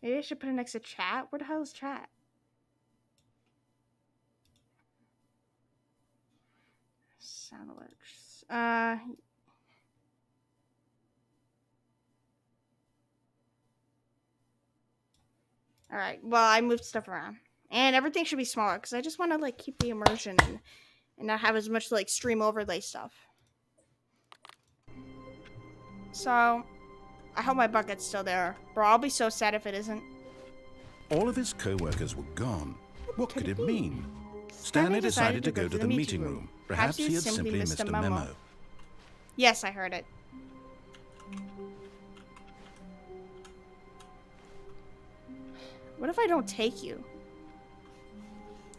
Maybe I should put it next to chat. Where the hell is chat? sound alerts. All right. Well, I moved stuff around, and everything should be smaller because I just want to like keep the immersion and not have as much like stream overlay stuff. So, I hope my bucket's still there, bro. I'll be so sad if it isn't.
All of his co-workers were gone. What could it mean? Stanley decided to go to the meeting room. Perhaps he had simply missed a memo.
Yes, I heard it. What if I don't take you?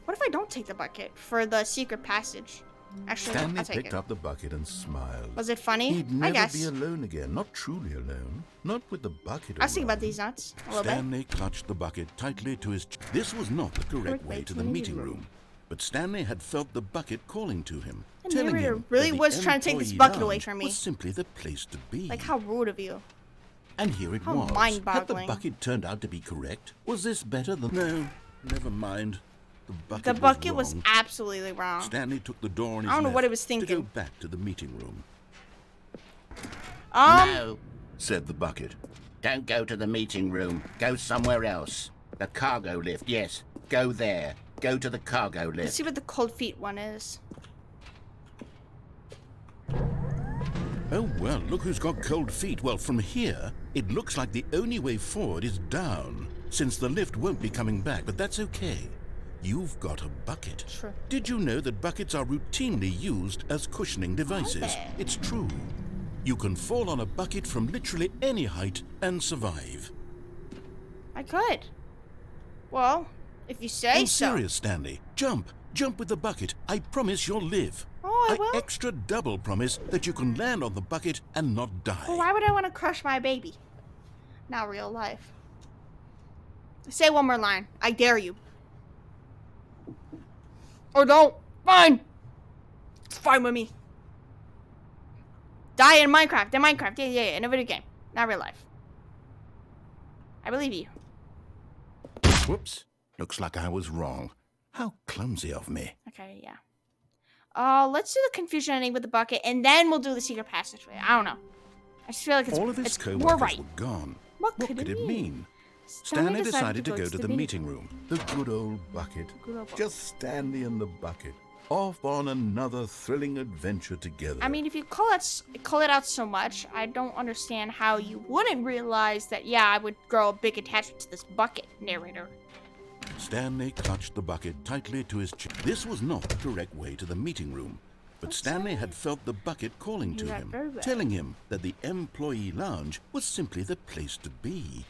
What if I don't take the bucket for the secret passage? Actually,
Stanley
I'll take
picked
it.
up the bucket and smiled.
Was it funny?
He'd
I
never
guess.
be alone again. Not truly alone. Not with the bucket
I was thinking
around.
about these nuts a little bit.
Stanley clutched the bucket tightly to his chest. This was not the correct way to the meeting room. But Stanley had felt the bucket calling to him,
The
telling
narrator
him
really
that the
was trying to take this
employee
bucket away
lounge
from me.
was simply the place to be.
Like, how rude of you.
And here it
how
was. Had the
mind-boggling.
bucket turned out to be correct? Was this better than... No, never mind.
The bucket
was
was
wrong.
absolutely wrong.
Stanley took the door on his
I don't know what
left
it was
to go
thinking.
back to the meeting room.
No,
Said the bucket.
don't go to the meeting room. Go somewhere else. The cargo lift, yes. Go there. Go to the cargo
Let's
lift.
see what the cold feet one is.
Oh, well, look who's got cold feet. Well, from here, it looks like the only way forward is down, since the lift won't be coming back, but that's okay. You've got a bucket.
Sure.
Did you know that buckets are routinely used as cushioning devices?
they?
It's true. You can fall on a bucket from literally any height and survive.
I could. Well, if you say
I'm
so.
serious, Stanley. Jump. Jump with the bucket. I promise you'll live.
Oh, I will?
extra double promise that you can land on the bucket and not die.
Well, why would I want to crush my baby? Not real life. Say one more line. I dare you. Or don't. Fine. It's fine with me. Die in Minecraft. In Minecraft. Yeah. In a video game. Not real life. I believe you.
Whoops. Looks like I was wrong. How clumsy of me.
Okay, yeah. Let's do the confusion ending with the bucket, and then we'll do the secret passageway. I don't know. I just feel like it's,
All of his
it's
co-workers
more right.
were gone.
What could it mean?
Stanley decided to go to the meeting room. The good old bucket.
Good old bucket.
Just Stanley and the bucket. Off on another thrilling adventure together.
I mean, if you call it out so much, I don't understand how you wouldn't realize that, yeah, I would grow a big attachment to this bucket, narrator.
Stanley clutched the bucket tightly to his chest. This was not the correct way to the meeting room, but Stanley had felt the bucket calling to
You got
him,
very well.
telling him that the employee lounge was simply the place to be.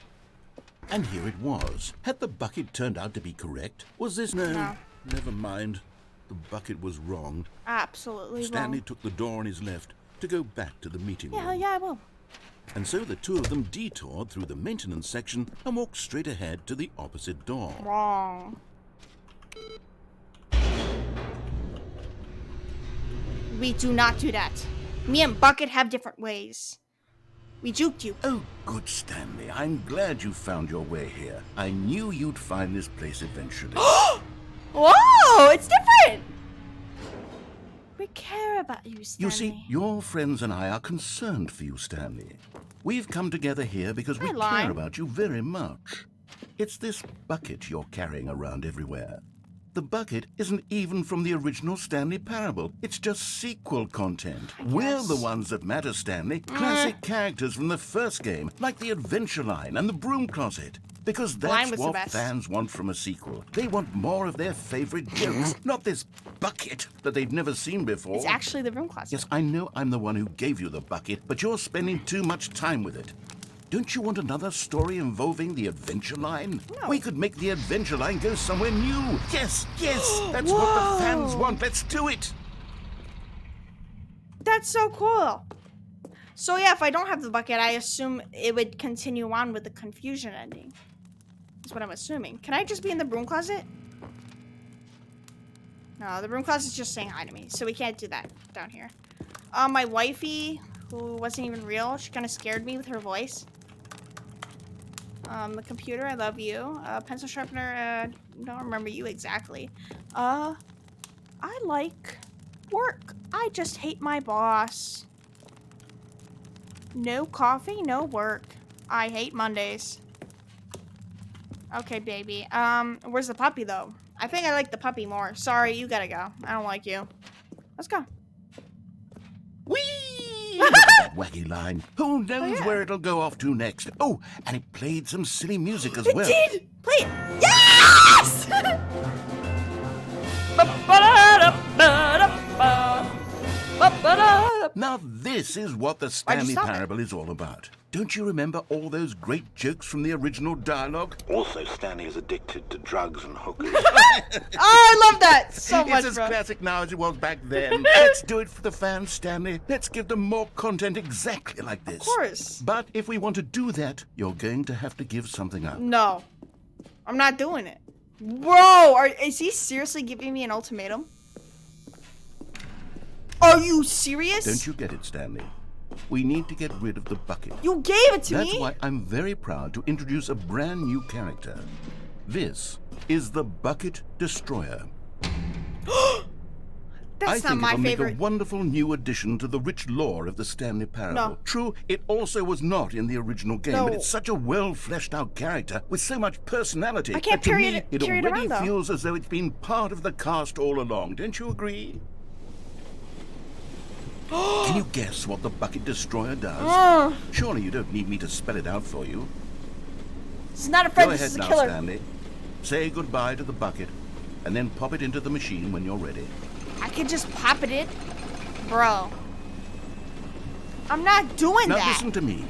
And here it was. Had the bucket turned out to be correct? Was this...
No.
Never mind. The bucket was wrong.
Absolutely
Stanley
wrong.
took the door on his left to go back to the meeting room.
Yeah, I will.
And so the two of them detoured through the maintenance section and walked straight ahead to the opposite door.
Wrong. We do not do that. Me and Bucket have different ways. We juked you.
Oh, good, Stanley. I'm glad you found your way here. I knew you'd find this place eventually.
Whoa, it's different. We care about you, Stanley.
You see, your friends and I are concerned for you, Stanley. We've come together here because we
I lied.
care about you very much. It's this bucket you're carrying around everywhere. The bucket isn't even from the original Stanley Parable. It's just sequel content. We're the ones that matter, Stanley. Classic characters from the first game, like the Adventure Line and the Broom Closet. Because
Line
that's
was the
what
best.
fans want from a sequel. They want more of their favorite jokes, not this bucket that they've never seen before.
It's actually the room closet.
Yes, I know I'm the one who gave you the bucket, but you're spending too much time with it. Don't you want another story involving the Adventure Line?
No.
We could make the Adventure Line go somewhere new. Yes, that's what the fans want. Let's do it.
That's so cool. So yeah, if I don't have the bucket, I assume it would continue on with the confusion ending. That's what I'm assuming. Can I just be in the broom closet? No, the broom closet's just saying hi to me, so we can't do that down here. My wifey, who wasn't even real, she kind of scared me with her voice. The computer, I love you. Pencil sharpener, don't remember you exactly. I like work. I just hate my boss. No coffee, no work. I hate Mondays. Okay, baby. Where's the puppy, though? I think I like the puppy more. Sorry, you gotta go. I don't like you. Let's go.
Whee! Look at that wacky line. Who knows
yeah.
where it'll go off to next? Oh, and it played some silly music as
It
well.
did! Play it! Yes!
Now this is what the Stanley
stop it?
Parable is all about. Don't you remember all those great jokes from the original dialogue?
Also, Stanley is addicted to drugs and hookers.
Oh, I love that so much,
It's as
bro.
classic now as it was back then. Let's do it for the fans, Stanley. Let's give them more content exactly like this.
Of course.
But if we want to do that, you're going to have to give something up.
No. I'm not doing it. Bro, is he seriously giving me an ultimatum? Are you serious?
Don't you get it, Stanley? We need to get rid of the bucket.
You gave it to me?
That's why I'm very proud to introduce a brand new character. This is the Bucket Destroyer.
That's
I
not
think
my
it'll
favorite.
make a wonderful new addition to the rich lore of the Stanley Parable.
No.
True, it also was not in the original game,
No.
but it's such a well-fleshed-out character with so much personality
I can't
that to
carry
me,
it
it already
around, though.
feels as though it's been part of the cast all along. Don't you agree? Can you guess what the Bucket Destroyer does? Surely you don't need me to spell it out for you.
It's not a friend,
Go
this
ahead
is a
now,
killer.
Stanley. Say goodbye to the bucket, and then pop it into the machine when you're ready.
I could just pop it in. Bro. I'm not doing
Now
that.
listen to me.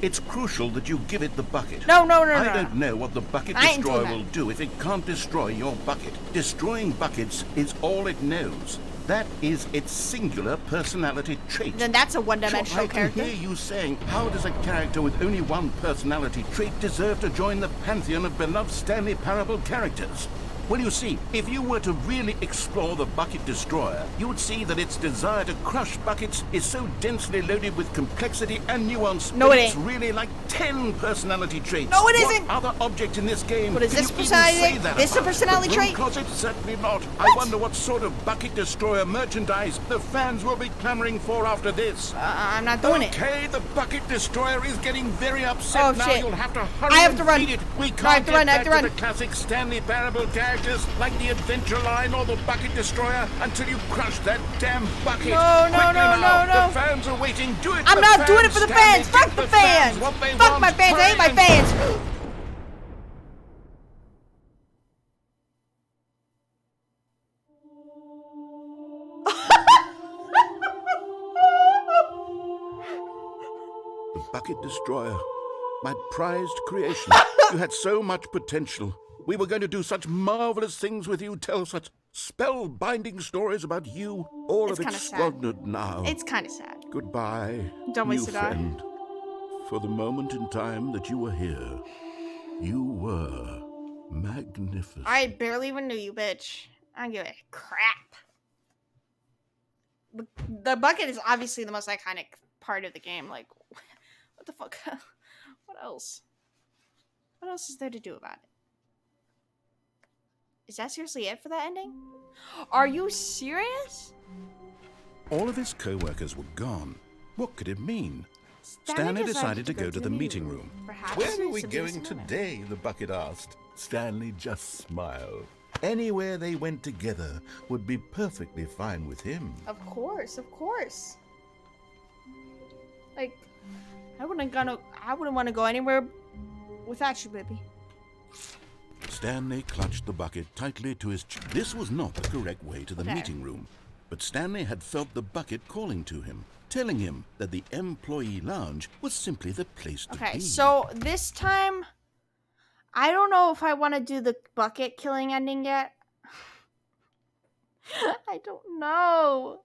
It's crucial that you give it the bucket.
No.
I don't know what the Bucket
I ain't doing
Destroyer
that.
will do if it can't destroy your bucket. Destroying buckets is all it knows. That is its singular personality trait.
Then that's a
Sure,
one-dimensional
I can
character.
hear you saying, how does a character with only one personality trait deserve to join the pantheon of beloved Stanley Parable characters? Well, you see, if you were to really explore the Bucket Destroyer, you would see that its desire to crush buckets is so densely loaded with complexity and nuance
No,
that
it
it's
ain't.
really like 10 personality traits.
No, it
What
isn't.
other object in this game
What is
can
this
you even
personality
say
trait?
that
This a
about?
personality
The broom
trait?
closet? Certainly not. I wonder what sort of Bucket Destroyer merchandise the fans will be clamoring for after this.
I'm not doing it.
Okay, the Bucket Destroyer is getting very upset
Oh,
now.
shit.
You'll have to hurry
I have
and
to run.
feed it. We
No,
can't
I have to
get
run, I have
back
to
to
run.
the classic Stanley Parable characters like the Adventure Line or the Bucket Destroyer until you crush that damn bucket.
No,
Quickly now.
no.
The fans are waiting. Do it.
I'm
for
not
the
doing it for the
Stanley.
fans. Fuck
Give
the fans.
what they
Fuck
want.
my fans. I hate my
Hurry and-
fans.
The Bucket Destroyer. My prized creation. You had so much potential. We were going to do such marvelous things with you, tell such spellbinding stories about you. All
It's
of it
kinda sad.
squandered now.
It's kind of sad.
Goodbye,
Don't
new
waste it all.
friend. For the moment in time that you were here, you were magnificent.
I barely even knew you, bitch. I don't give a crap. The bucket is obviously the most iconic part of the game. Like, what the fuck? What else? What else is there to do about it? Is that seriously it for that ending? Are you serious?
All of his co-workers were gone. What could it mean? Stanley decided to go to the meeting room.
Perhaps
Where are
there's
we
a
going
reason why.
today? The bucket asked. Stanley just smiled. Anywhere they went together would be perfectly fine with him.
Of course, of course. Like, I wouldn't want to go anywhere without you, baby.
Stanley clutched the bucket tightly to his chest. This was not the correct way to the
Okay.
meeting room, but Stanley had felt the bucket calling to him, telling him that the employee lounge was simply the place to
Okay,
be.
so this time, I don't know if I want to do the bucket killing ending yet. I don't know.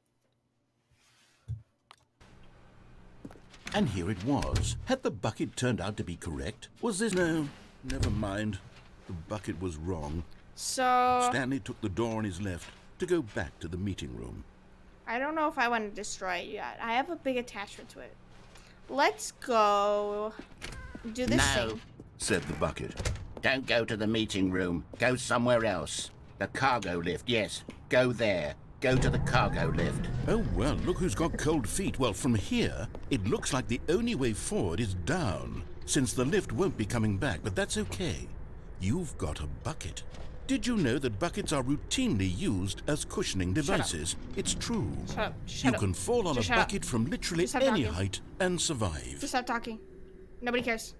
And here it was. Had the bucket turned out to be correct? Was this... No, never mind. The bucket was wrong.
So,
Stanley took the door on his left to go back to the meeting room.
I don't know if I want to destroy it yet. I have a big attachment to it. Let's go do this
No,
thing.
said the bucket.
Don't go to the meeting room. Go somewhere else. The cargo lift, yes. Go there.
Go to the cargo lift.
Oh, well, look who's got cold feet. Well, from here, it looks like the only way forward is down, since the lift won't be coming back, but that's okay. You've got a bucket. Did you know that buckets are routinely used as cushioning devices? It's true.
Shut up. Shut
You
up.
can fall on
Just
a
shut up.
bucket from literally
Just stop
any
talking.
height and survive.
Just stop talking. Nobody cares.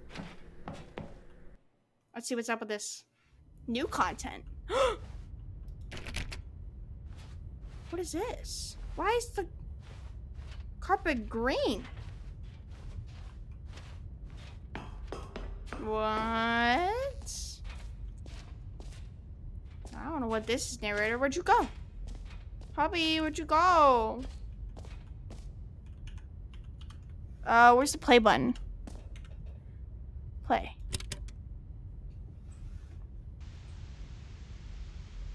Let's see what's up with this. New content. What is this? Why is the carpet green? What? I don't know what this is, narrator. Where'd you go? Puppy, where'd you go? Where's the play button? Play.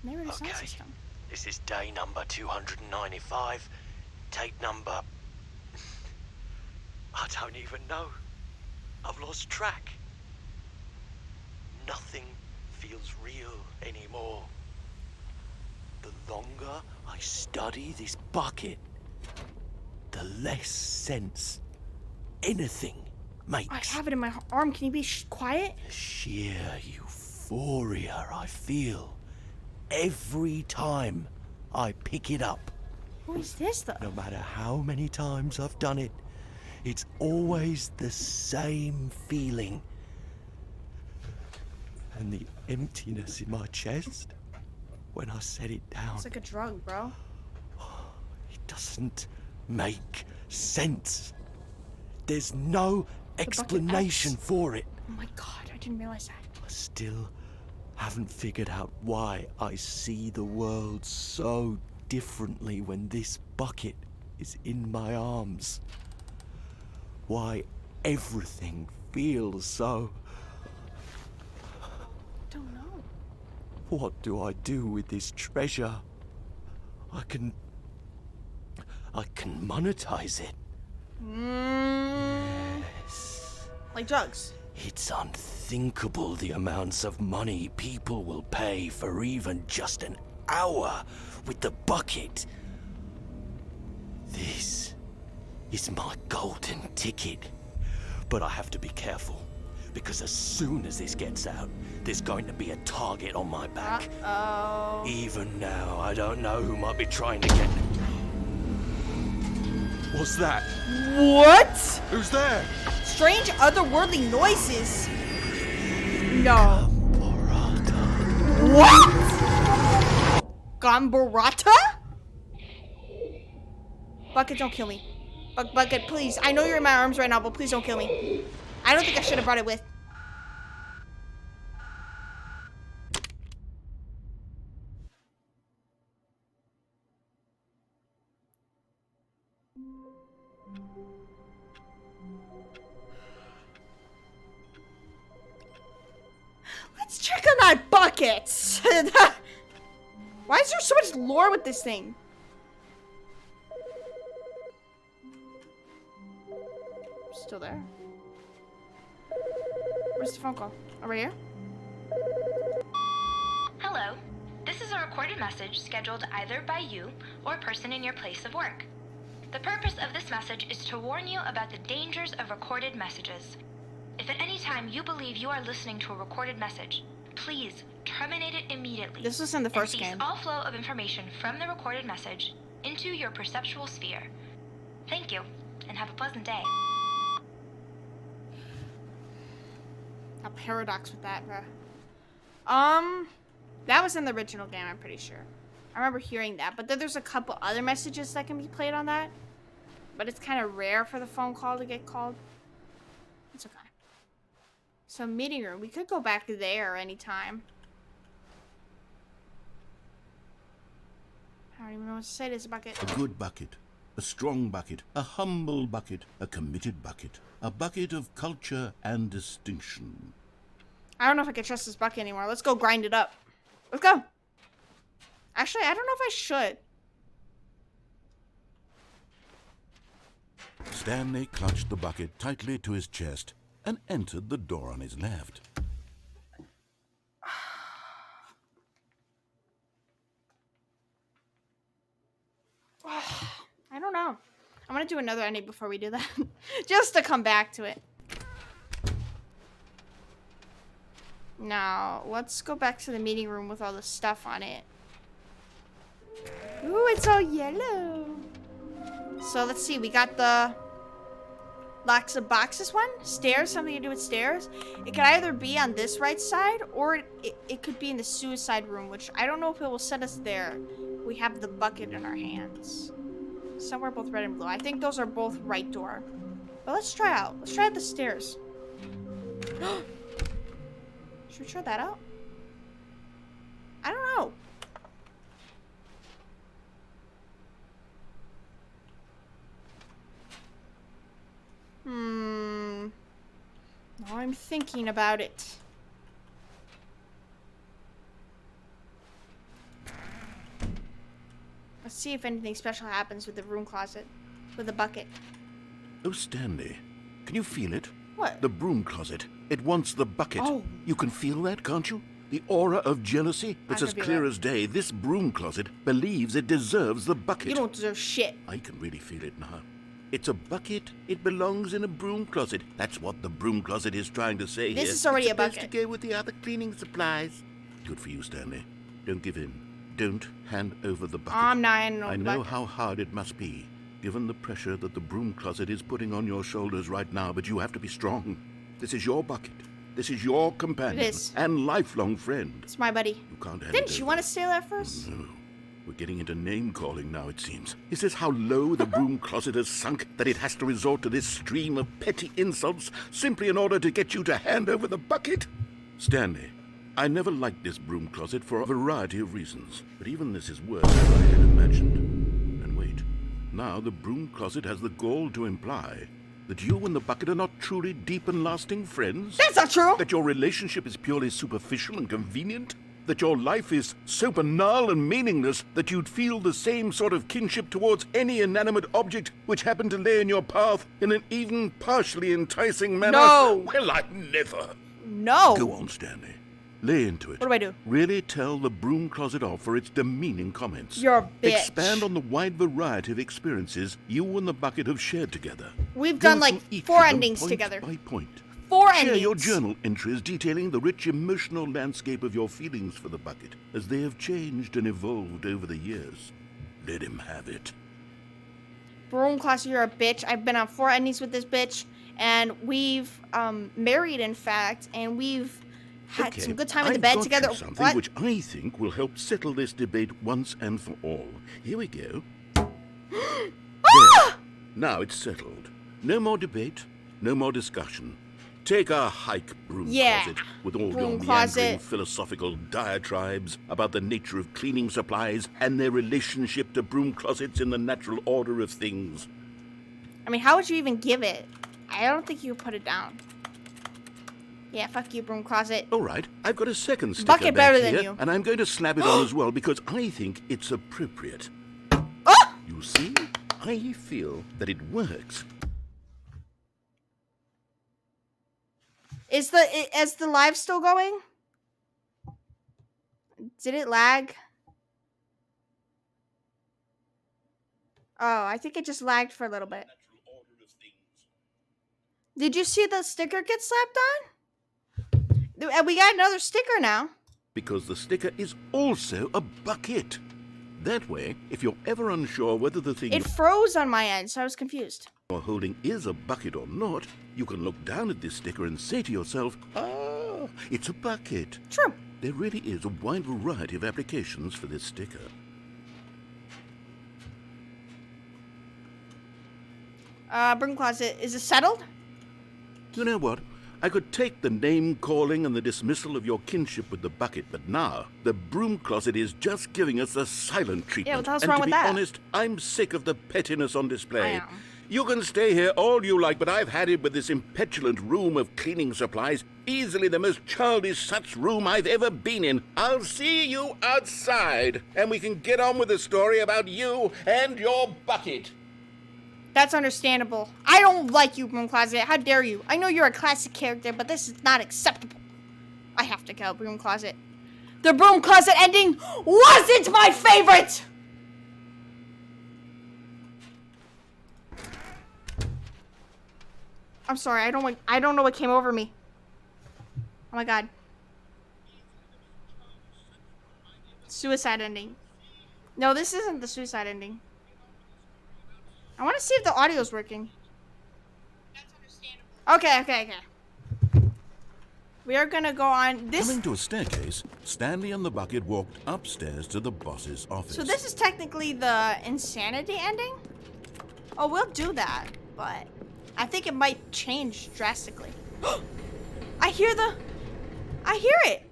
Narrator sound
Okay.
system.
This is day number 295. Tape number... I don't even know. I've lost track. Nothing feels real anymore. The longer I study this bucket, the less sense anything makes.
I have it in my arm. Can you be quiet?
The sheer euphoria I feel every time I pick it up.
What is this, though?
No matter how many times I've done it, it's always the same feeling. And the emptiness in my chest when I set it down,
It's like a drug, bro.
it doesn't make sense. There's no explanation
X.
for it.
Oh my god, I didn't realize that.
I still haven't figured out why I see the world so differently when this bucket is in my arms. Why everything feels so...
Don't know.
What do I do with this treasure? I can monetize it. Yes.
Like drugs.
It's unthinkable the amounts of money people will pay for even just an hour with the bucket. This is my golden ticket. But I have to be careful, because as soon as this gets out, there's going to be a target on my back.
Uh-oh.
Even now, I don't know who might be trying to get... What's that?
What?
Who's there?
Strange otherworldly noises. No. What? Gamborata? Bucket, don't kill me. Bucket, please. I know you're in my arms right now, but please don't kill me. I don't think I should have brought it with. Let's check on that bucket. Why is there so much lore with this thing? Still there? Where's the phone call? Over here?
Hello. This is a recorded message scheduled either by you or a person in your place of work. The purpose of this message is to warn you about the dangers of recorded messages. If at any time you believe you are listening to a recorded message, please terminate it immediately.
This was in the first
and cease
game.
all flow of information from the recorded message into your perceptual sphere. Thank you, and have a pleasant day.
A paradox with that, bro. That was in the original game, I'm pretty sure. I remember hearing that, but then there's a couple other messages that can be played on that. But it's kind of rare for the phone call to get called. It's okay. So, meeting room. We could go back there anytime. I don't even know what to say to this bucket.
A good bucket, a strong bucket, a humble bucket, a committed bucket, a bucket of culture and distinction.
I don't know if I can trust this bucket anymore. Let's go grind it up. Let's go. Actually, I don't know if I should.
Stanley clutched the bucket tightly to his chest and entered the door on his left.
want to do another ending before we do that. Just to come back to it. Now, let's go back to the meeting room with all the stuff on it. Ooh, it's all yellow. So let's see, we got the locks of boxes one. Stairs, something to do with stairs. It could either be on this right side or it could be in the suicide room, which I don't know if it will send us there. We have the bucket in our hands. Somewhere both red and blue. I think those are both right door. But let's try out. Let's try out the stairs. Should we try that out? I don't know. Now I'm thinking about it. Let's see if anything special happens with the room closet. With the bucket.
Oh, Stanley. Can you feel it?
What?
The broom closet. It wants the bucket.
Oh.
You can feel that, can't you? The aura of jealousy. It's as clear as day. This broom closet believes it deserves the bucket.
You don't deserve shit.
I can really feel it now. It's a bucket. It belongs in a broom closet. That's what the broom closet is trying to say here.
This is already a bucket.
It's supposed to go with the other cleaning supplies. Good for you, Stanley. Don't give in. Don't hand over the bucket.
I'm not handing over
I
the
know
bucket.
how hard it must be, given the pressure that the broom closet is putting on your shoulders right now, but you have to be strong. This is your bucket. This is your companion
It is.
and lifelong friend.
It's my buddy.
You can't hand
Didn't
it
you
over.
want to steal that first?
No. We're getting into name-calling now, it seems. Is this how low the broom closet has sunk, that it has to resort to this stream of petty insults simply in order to get you to hand over the bucket? Stanley, I never liked this broom closet for a variety of reasons, but even this is worse than I had imagined. And wait, now the broom closet has the gall to imply that you and the bucket are not truly deep and lasting friends?
That's not true!
That your relationship is purely superficial and convenient? That your life is so banal and meaningless that you'd feel the same sort of kinship towards any inanimate object which happened to lay in your path in an even partially enticing manner?
No!
Well, I'd never.
No!
Go on, Stanley. Lay into it.
What do I do?
Really tell the broom closet off for its demeaning comments.
You're a bitch.
Expand on the wide variety of experiences you and the bucket have shared together.
We've
Go
done like
through each
4
of them
endings
point
together.
by point.
4
Share
endings.
your journal entries detailing the rich emotional landscape of your feelings for the bucket as they have changed and evolved over the years. Let him have it.
Broom closet, you're a bitch. I've been on 4 endings with this bitch, and we've married, in fact, and we've had some good time in the
I've
bed
got
together.
you something
What?
which I think will help settle this debate once and for all. Here we go. There. Now it's settled. No more debate, no more discussion. Take a hike, broom
Yeah,
closet, with all your
broom
meandering
closet.
philosophical diatribes about the nature of cleaning supplies and their relationship to broom closets in the natural order of things.
I mean, how would you even give it? I don't think you would put it down. Yeah, fuck you, broom closet.
All right, I've got a second sticker
Bucket
back
better than
here,
you.
and I'm going to slap it on as well because I think it's appropriate.
Oh!
You see, I feel that it works.
Is the live still going? Did it lag? Oh, I think it just lagged for a little bit. Did you see the sticker get slapped on? And we got another sticker now.
Because the sticker is also a bucket. That way, if you're ever unsure whether the thing
It froze on my end, so I was confused.
you're holding is a bucket or not, you can look down at this sticker and say to yourself, ah, it's a bucket.
True.
There really is a wide variety of applications for this sticker.
Broom closet, is it settled?
You know what? I could take the name-calling and the dismissal of your kinship with the bucket, but now the broom closet is just giving us a silent treatment.
Yeah, what the hell's
and
wrong
to
with
be
that?
honest, I'm sick of the pettiness on display.
I am.
You can stay here all you like, but I've had it with this impetulant room of cleaning supplies. Easily the most childish such room I've ever been in. I'll see you outside, and we can get on with the story about you and your bucket.
That's understandable. I don't like you, Broom Closet. How dare you? I know you're a classic character, but this is not acceptable. I have to go, Broom Closet. The Broom Closet ending wasn't my favorite! I'm sorry. I don't know what came over me. Oh my god. Suicide ending. No, this isn't the suicide ending. I want to see if the audio's working. Okay. We are gonna go on this.
Coming to a staircase, Stanley and the bucket walked upstairs to the boss's office.
So this is technically the insanity ending? Oh, we'll do that, but I think it might change drastically. I hear it.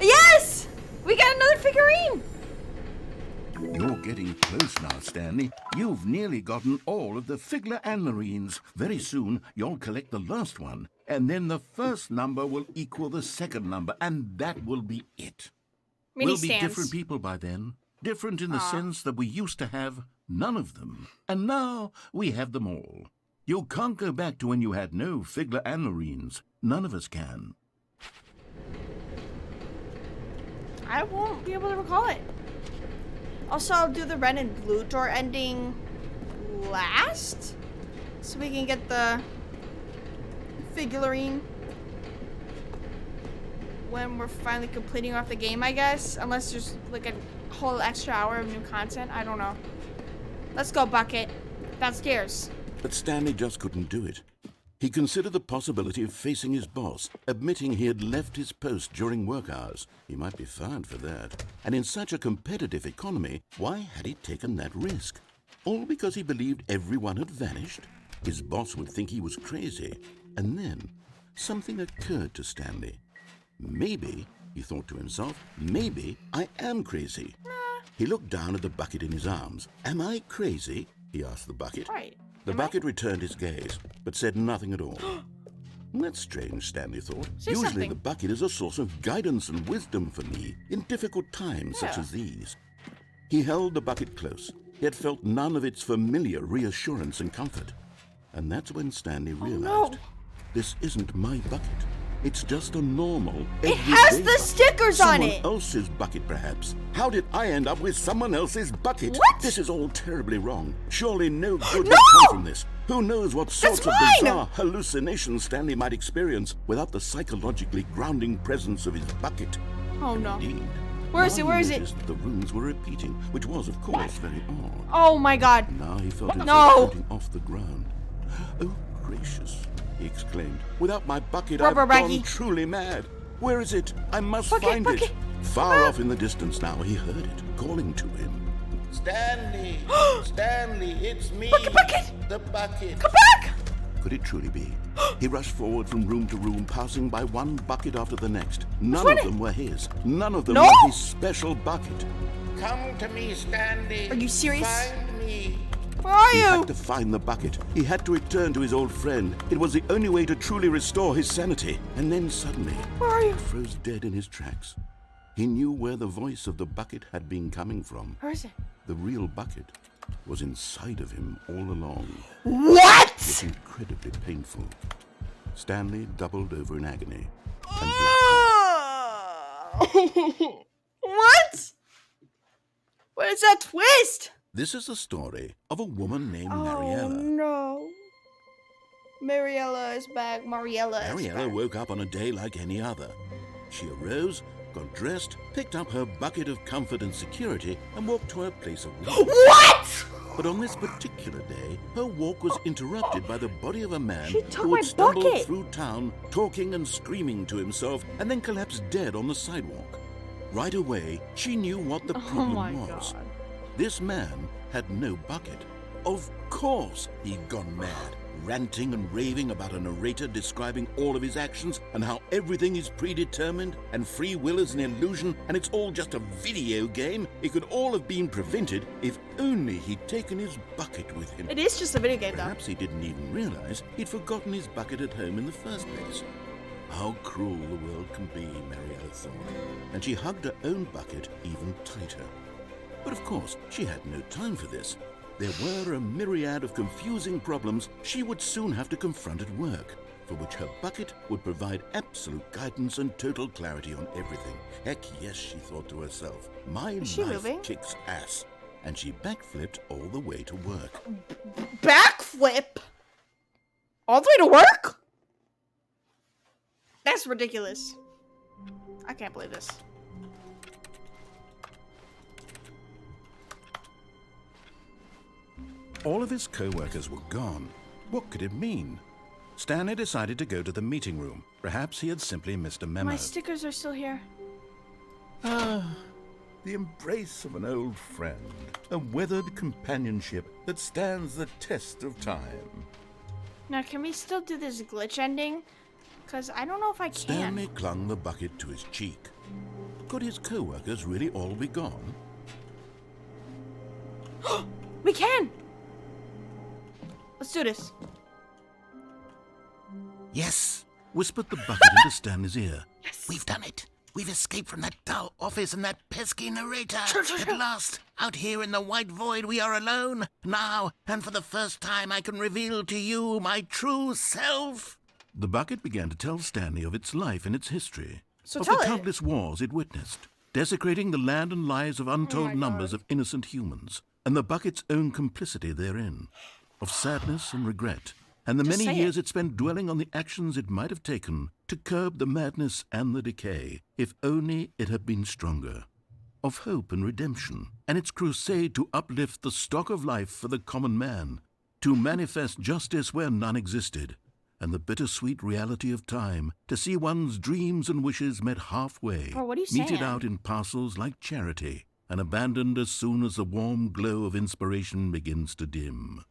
Yes! We got another figurine!
You're getting close now, Stanley. You've nearly gotten all of the Figler and Marines. Very soon, you'll collect the last one, and then the first number will equal the second number, and that will be it.
Mini
We'll be
stands.
different people by then. Different in the sense that we used to have none of them. And now we have them all. You can't go back to when you had no Figler and Marines. None of us can.
I won't be able to recall it. Also, I'll do the red and blue door ending last, so we can get the figurine when we're finally completing off the game, I guess. Unless there's like a whole extra hour of new content. I don't know. Let's go, Bucket. Downstairs.
But Stanley just couldn't do it. He considered the possibility of facing his boss, admitting he had left his post during work hours. He might be fired for that. And in such a competitive economy, why had he taken that risk? All because he believed everyone had vanished? His boss would think he was crazy. And then, something occurred to Stanley. Maybe, he thought to himself, maybe I am crazy. He looked down at the bucket in his arms. Am I crazy? He asked the bucket.
Right.
The bucket returned his gaze, but said nothing at all. That's strange, Stanley thought.
Say
Usually
something.
the bucket is a source of guidance and wisdom for me in difficult times such
Yeah.
as these. He held the bucket close, yet felt none of its familiar reassurance and comfort. And that's when Stanley realized,
no.
this isn't my bucket. It's just a normal,
It has
everyday
the
bucket.
stickers on
Someone
it.
else's bucket, perhaps. How did I end up with someone else's bucket?
What?
This is all terribly wrong. Surely no good
No!
will come from this. Who knows what sorts of
mine!
bizarre hallucinations Stanley might experience without the psychologically grounding presence of his bucket.
Oh no.
Indeed.
Where is it?
Now
Where
he
is it?
noticed that the runes were repeating, which was, of course, very odd.
Oh my god.
Now he felt himself
No!
floating off the ground. Oh, gracious, he exclaimed. Without my bucket,
Rubber
I've
Raggy.
gone truly mad. Where is it? I must
Bucket,
find
bucket.
it. Far off in the distance now, he heard it, calling to him.
Stanley! Stanley, it's me!
Bucket!
The bucket!
Come back!
Could it truly be? He rushed forward from room to room, passing by one bucket after the next. None
one
of them were his. None of them
No!
were his special bucket.
Come to me, Stanley!
Are you serious?
Find me!
Where are
He
you?
had to find the bucket. He had to return to his old friend. It was the only way to truly restore his sanity. And then suddenly,
Where are you?
he froze dead in his tracks. He knew where the voice of the bucket had been coming from.
Where is it?
The real bucket was inside of him all along. It was
What?
incredibly painful. Stanley doubled over in agony.
What? What is that twist?
This is the story of a woman named
Oh
Mariella.
no. Mariella is back. Mariella is
Mariella
back.
woke up on a day like any other. She arose, got dressed, picked up her bucket of comfort and security, and walked to her place of work.
What?
But on this particular day, her walk was interrupted by the body of a man
She took
who
my
had stumbled
bucket.
through town, talking and screaming to himself, and then collapsed dead on the sidewalk. Right away, she knew what the
Oh
problem
my
was.
god.
This man had no bucket. Of course he'd gone mad, ranting and raving about a narrator describing all of his actions and how everything is predetermined and free will is an illusion and it's all just a video game. It could all have been prevented if only he'd taken his bucket with him.
It is just a video game though.
Perhaps he didn't even realize he'd forgotten his bucket at home in the first place. How cruel the world can be, Mariella thought, and she hugged her own bucket even tighter. But of course, she had no time for this. There were a myriad of confusing problems she would soon have to confront at work, for which her bucket would provide absolute guidance and total clarity on everything. Heck yes, she thought to herself. My
she
life
moving?
kicks ass. And she backflipped all the way to work.
Backflip? backflip all the way to work? That's ridiculous. I can't believe this.
All of his co-workers were gone. What could it mean? Stanley decided to go to the meeting room. Perhaps he had simply missed a memo.
My stickers are still here.
Ah, the embrace of an old friend. A weathered companionship that stands the test of time.
Now, can we still do this glitch ending? Because I don't know if I can.
Stanley clung the bucket to his cheek. Could his co-workers really all be gone?
We can! Let's do this.
Yes, whispered the bucket into Stanley's ear.
Yes.
We've done it. We've escaped from that dull office and that pesky narrator.
Sure.
At last, out here in the white void, we are alone. Now, and for the first time, I can reveal to you my true self. The bucket began to tell Stanley of its life and its history.
So
of
tell
the
it.
countless wars it witnessed, desecrating the land and lives of untold numbers of innocent humans, and the bucket's own complicity therein. Of sadness and regret, and the
Just
many
say
years it spent dwelling on the actions it might have taken to curb the madness and the decay, if only it had been stronger. Of hope and redemption, and its crusade to uplift the stock of life for the common man, to manifest justice where none existed, and the bittersweet reality of time, to see one's dreams and wishes met halfway,
Bro, what are you
meted
saying?
out in parcels like charity, and abandoned as soon as the warm glow of inspiration begins to dim.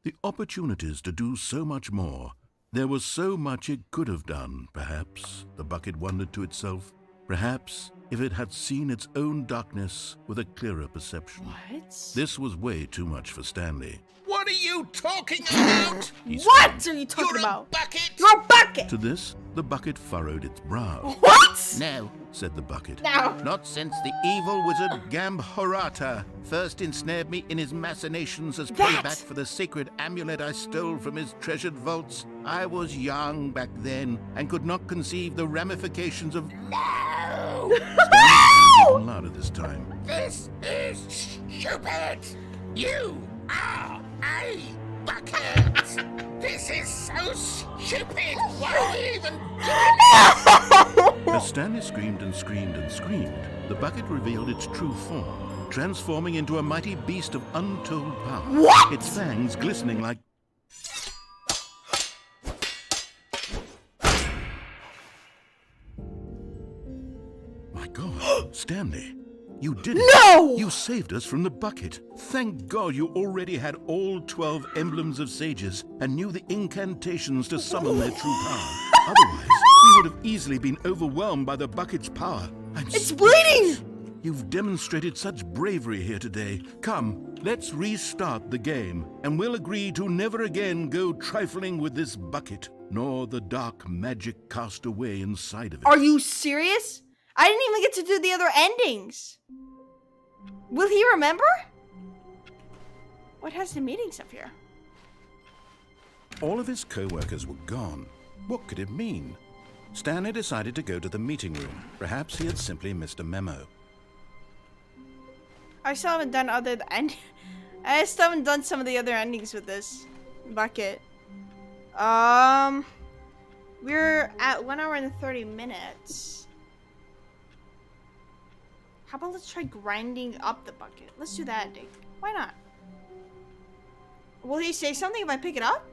The opportunities to do so much more. There was so much it could have done, perhaps, the bucket wondered to itself. Perhaps, if it had seen its own darkness with a clearer perception.
What?
This was way too much for Stanley.
What are you talking about?
What are you talking about?
bucket!
You're a bucket!
To this, the bucket furrowed its brow.
What?
No, said the bucket.
No.
Not since the evil wizard Gambhorata first ensnared me in his machinations as
That-
payback for the sacred amulet I stole from his treasured vaults. I was young back then and could not conceive the ramifications of...
No!
Stanley even louder this time.
This is stupid! You are a bucket! This is so stupid! Why are we even doing this?
As Stanley screamed and screamed and screamed, the bucket revealed its true form, transforming into a mighty beast of untold power.
What?
Its fangs glistening like... My God, Stanley, you did it.
No!
You saved us from the bucket. Thank God you already had all 12 emblems of sages and knew the incantations to summon their true power. Otherwise, we would have easily been overwhelmed by the bucket's power.
It's bleeding!
You've demonstrated such bravery here today. Come, let's restart the game, and we'll agree to never again go trifling with this bucket, nor the dark magic cast away inside of it.
Are you serious? I didn't even get to do the other endings. Will he remember? What has the meetings up here?
All of his co-workers were gone. What could it mean? Stanley decided to go to the meeting room. Perhaps he had simply missed a memo.
I still haven't done I still haven't done some of the other endings with this bucket. We're at 1 hour and 30 minutes. How about let's try grinding up the bucket? Let's do that ending. Why not? Will he say something if I pick it up?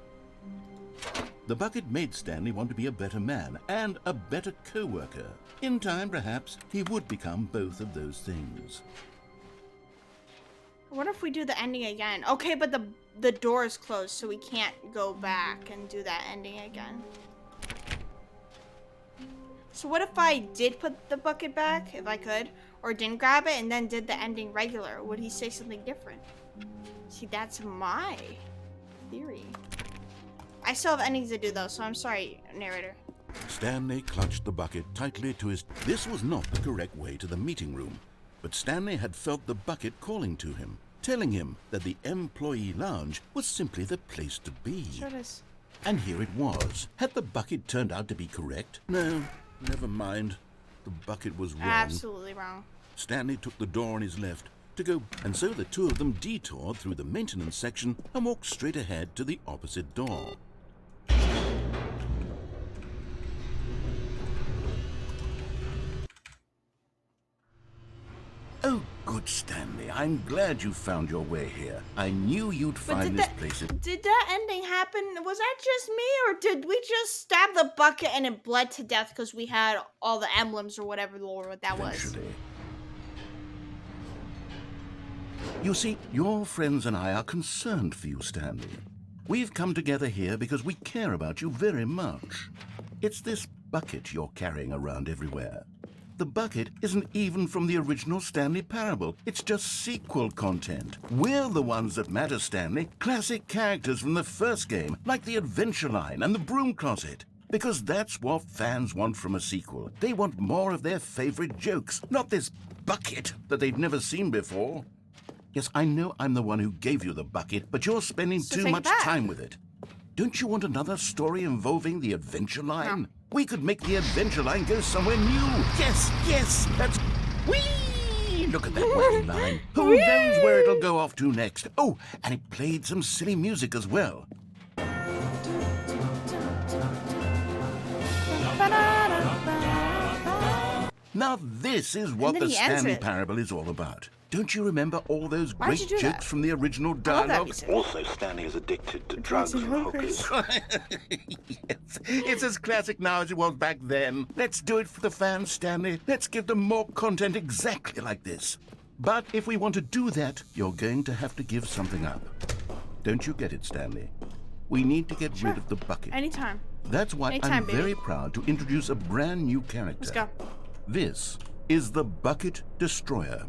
The bucket made Stanley want to be a better man and a better co-worker. In time, perhaps, he would become both of those things.
I wonder if we do the ending again. Okay, but the door is closed, so we can't go back and do that ending again. So what if I did put the bucket back, if I could, or didn't grab it and then did the ending regular? Would he say something different? See, that's my theory. I still have endings to do though, so I'm sorry, narrator.
Stanley clutched the bucket tightly to his... This was not the correct way to the meeting room, but Stanley had felt the bucket calling to him, telling him that the employee lounge was simply the place to be.
Sure it is.
And here it was. Had the bucket turned out to be correct? No, never mind. The bucket was wrong.
Absolutely wrong.
Stanley took the door on his left, to go, and so the two of them detoured through the maintenance section and walked straight ahead to the opposite door.
Oh, good Stanley. I'm glad you found your way here. I knew you'd find this place.
Did that ending happen? Was that just me, or did we just stab the bucket and it bled to death because we had all the emblems or whatever lore that was?
Eventually. You see, your friends and I are concerned for you, Stanley. We've come together here because we care about you very much. It's this bucket you're carrying around everywhere. The bucket isn't even from the original Stanley Parable. It's just sequel content. We're the ones that matter, Stanley. Classic characters from the first game, like the Adventure Line and the Broom Closet. Because that's what fans want from a sequel. They want more of their favorite jokes, not this bucket that they've never seen before. Yes, I know I'm the one who gave you the bucket, but you're spending too much time with it. Don't you want another story involving the Adventure Line? No. We could make the Adventure Line go somewhere new. Yes, yes, that's... Whee! Look at that wacky line. Who knows where it'll go off to next? Oh, and it played some silly music as well. Now this is what the Stanley Parable is all about. Don't you remember all those great jokes from the original dialogue?
Also, Stanley is addicted to drugs and hookers.
Yes, it's as classic now as it was back then. Let's do it for the fans, Stanley. Let's give them more content exactly like this. But if we want to do that, you're going to have to give something up. Don't you get it, Stanley? We need to get rid of the bucket.
Anytime.
That's why I'm very proud to introduce a brand new character.
Let's go.
This is the Bucket Destroyer.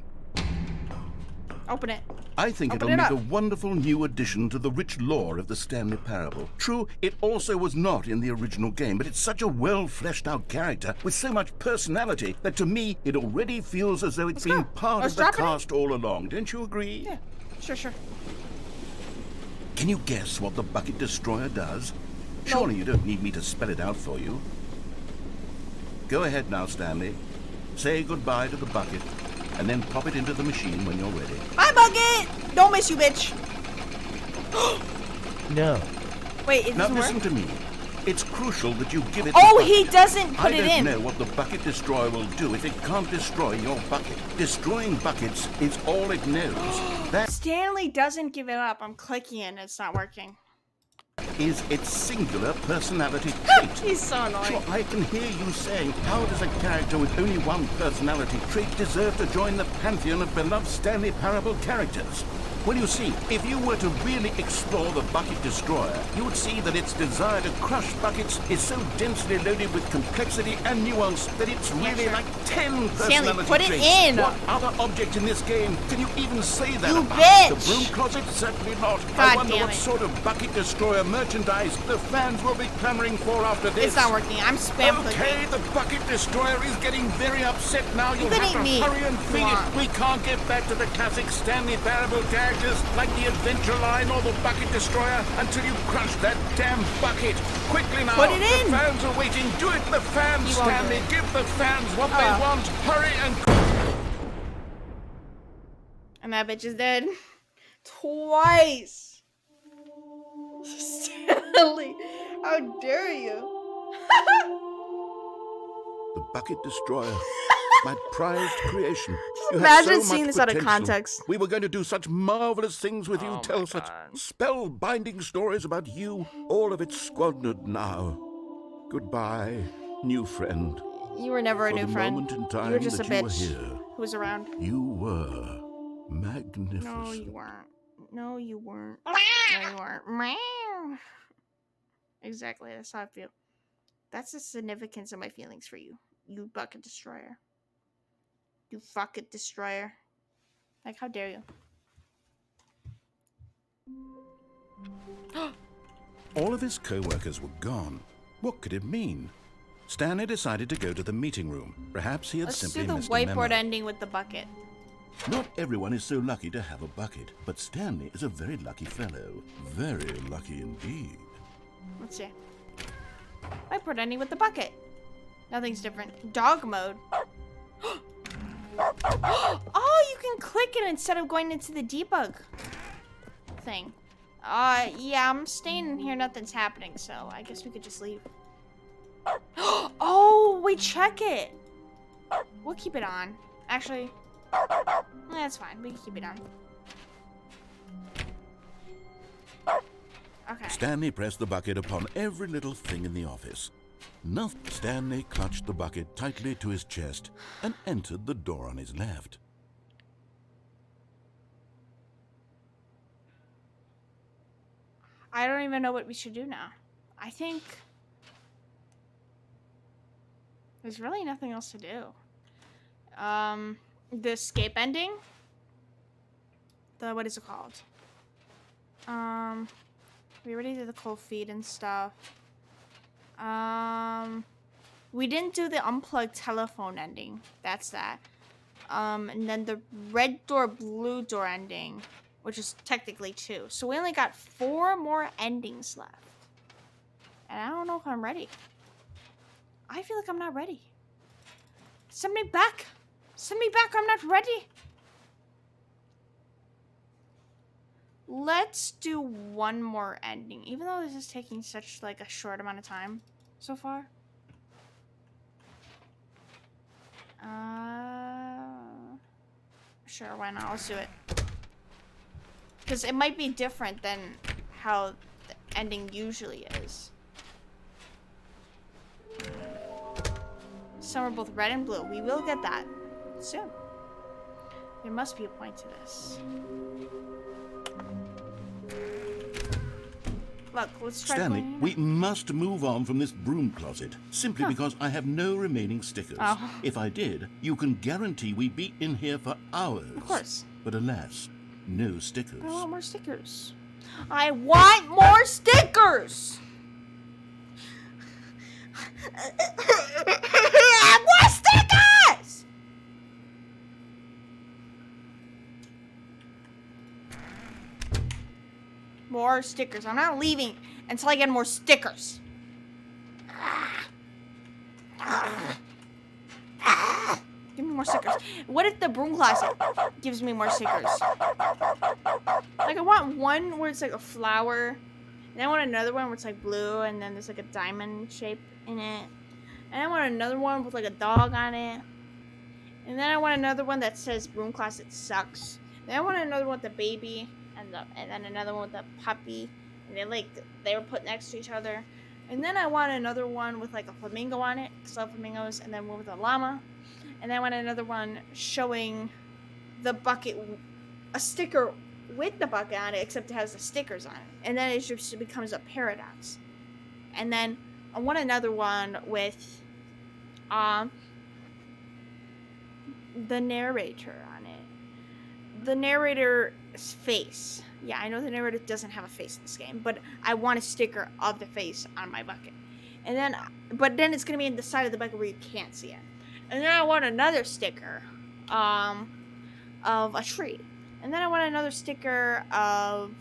Open it.
I think it'll make a wonderful new addition to the rich lore of the Stanley Parable. True, it also was not in the original game, but it's such a well-fleshed-out character with so much personality that to me, it already feels as though it's been part of the cast all along. Don't you agree?
Yeah, sure.
Can you guess what the Bucket Destroyer does? Surely you don't need me to spell it out for you. Go ahead now, Stanley. Say goodbye to the bucket, and then pop it into the machine when you're ready.
Bye, Bucket! Don't miss you, bitch.
No.
Wait, it doesn't work?
Now listen to me. It's crucial that you give it
he doesn't put it in.
I don't know what the Bucket Destroyer will do if it can't destroy your bucket. Destroying buckets is all it knows.
Stanley doesn't give it up. I'm clicking and it's not working.
Is its singular personality trait.
He's so annoying.
Sure, I can hear you saying, how does a character with only one personality trait deserve to join the pantheon of beloved Stanley Parable characters? Well, you see, if you were to really explore the Bucket Destroyer, you would see that its desire to crush buckets is so densely loaded with complexity and nuance that it's really like 10 personality
Stanley, put
traits.
it in!
What other object in this game can you even say that
you
about?
Bitch.
The Broom Closet? Certainly not.
God
I wonder
damn
what sort of Bucket Destroyer merchandise the fans will be clamoring for after this.
It's not working. I'm spam clicking.
Okay, the Bucket Destroyer is getting very upset now. You'll have to hurry and feed it. We can't get back to the classic Stanley Parable characters like the Adventure Line or the Bucket Destroyer until you crush that damn bucket. Quickly now.
Put it in.
The fans are waiting. Do it for the fans, Stanley. Give the fans what they want. Hurry and...
And that bitch is dead. Twice. Stanley, how dare you?
The Bucket Destroyer. My prized creation.
Just imagine seeing this out of context.
We were going to do such marvelous things with you, tell such spellbinding stories about you. All of it squandered now. Goodbye, new friend.
You were never a new friend.
In time
you were just a bitch
here,
who was around.
You were magnificent.
No, you weren't. No, you weren't. No, you weren't. Exactly, that's how I feel. That's the significance of my feelings for you. You Bucket Destroyer. You Bucket Destroyer. Like, how dare you?
All of his co-workers were gone. What could it mean? Stanley decided to go to the meeting room. Perhaps he had simply missed a memo.
Let's do the whiteboard ending with the bucket.
Not everyone is so lucky to have a bucket, but Stanley is a very lucky fellow. Very lucky indeed.
Let's see. Whiteboard ending with the bucket. Nothing's different. Dog mode. Oh, you can click it instead of going into the debug thing. Yeah, I'm staying in here. Nothing's happening, so I guess we could just leave. Oh, we check it. We'll keep it on. Actually, that's fine. We can keep it on. Okay.
Stanley pressed the bucket upon every little thing in the office. Stanley clutched the bucket tightly to his chest and entered the door on his left.
I don't even know what we should do now. I think there's really nothing else to do. The escape ending. What is it called? We already did the cold feet and stuff. We didn't do the unplugged telephone ending. That's that. And then the red door, blue door ending, which is technically 2. So we only got 4 more endings left. And I don't know if I'm ready. I feel like I'm not ready. Send me back. Send me back. I'm not ready. Let's do one more ending, even though this is taking such like a short amount of time so far. Sure, why not? Let's do it. Because it might be different than how the ending usually is. Some are both red and blue. We will get that soon. There must be a point to this. Look, let's try.
Stanley, we must move on from this broom closet, simply because I have no remaining stickers.
Oh.
If I did, you can guarantee we'd be in here for hours.
Of course.
But alas, no stickers.
I want more stickers. I want more stickers! More stickers! More stickers. I'm not leaving until I get more stickers. Give me more stickers. What if the broom closet gives me more stickers? Like, I want one where it's like a flower, and I want another one where it's like blue, and then there's like a diamond shape in it. And I want another one with like a dog on it. And then I want another one that says broom closet sucks. Then I want another one with the baby, and then another one with the puppy. And they were put next to each other. And then I want another one with like a flamingo on it, because I love flamingos, and then one with a llama. And then I want another one showing the bucket, a sticker with the bucket on it, except it has the stickers on it. And then it just becomes a paradox. And then I want another one with the narrator on it. The narrator's face. Yeah, I know the narrator doesn't have a face in this game, but I want a sticker of the face on my bucket. And then, but then it's gonna be in the side of the bucket where you can't see it. And then I want another sticker of a tree. And then I want another sticker of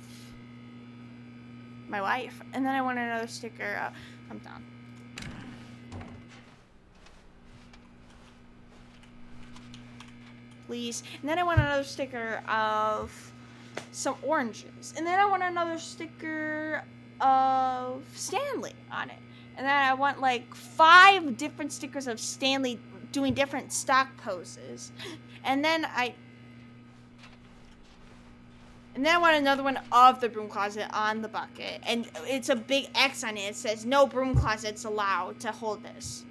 my wife. And then I want another sticker of... I'm done. Please. And then I want another sticker of some oranges. And then I want another sticker of Stanley on it. And then I want like 5 different stickers of Stanley doing different stock poses. And then I want another one of the broom closet on the bucket. And it's a big X on it. It says, no broom closets allowed to hold this.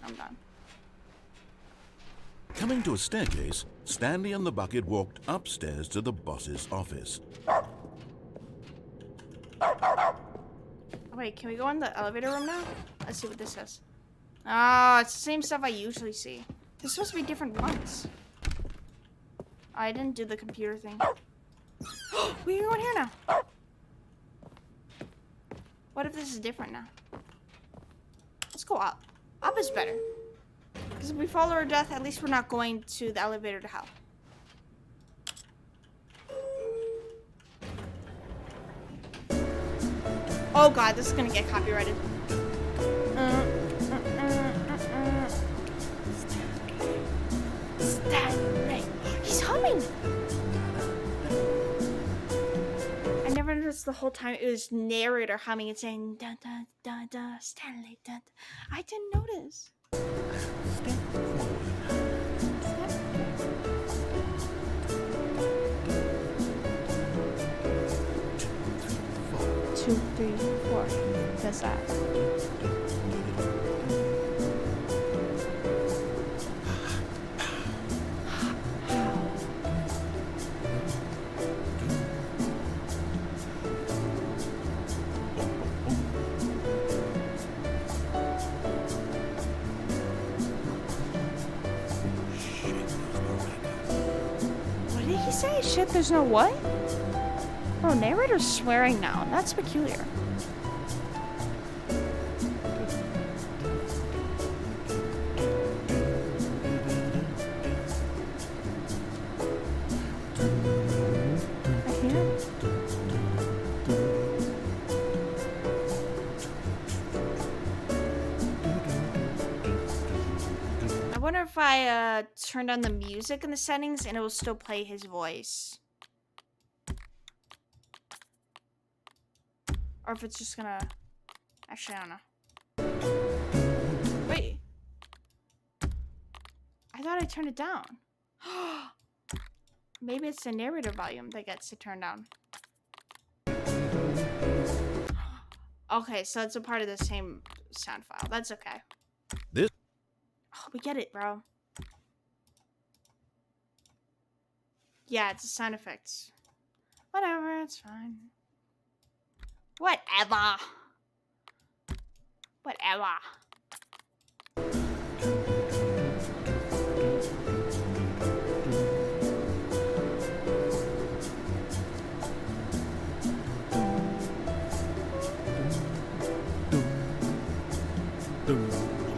I'm done.
Coming to a staircase, Stanley and the bucket walked upstairs to the boss's office.
Wait, can we go in the elevator room now? Let's see what this says. Oh, it's the same stuff I usually see. There's supposed to be different ones. I didn't do the computer thing. We can go in here now. What if this is different now? Let's go up. Up is better. Because if we fall to our death, at least we're not going to the elevator to hell. Oh god, this is gonna get copyrighted. Stanley. the whole time it was narrator humming and saying da da da da Stanley da. I didn't notice.
Step forward.
2, 3, 4. Does that? What did he say? Shit, there's no what? Oh, narrator's swearing now. That's peculiar. I hear it. I wonder if I turn down the music in the settings and it will still play his voice. Or if it's just gonna... Actually, I don't know. Wait. I thought I turned it down. Maybe it's the narrator volume that gets to turn down. Okay, so it's a part of the same sound file. That's okay.
This.
Oh, we get it, bro. Yeah, it's a sound effects. Whatever, it's fine. Whatever. Whatever.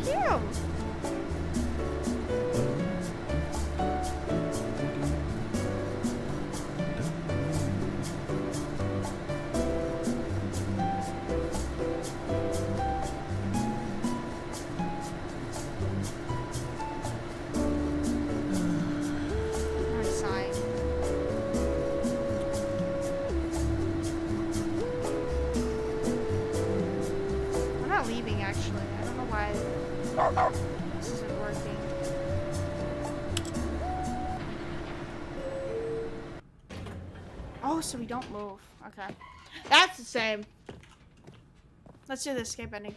Hear him. This isn't working. Oh, so we don't move. Okay. That's the same. Let's do the escape ending.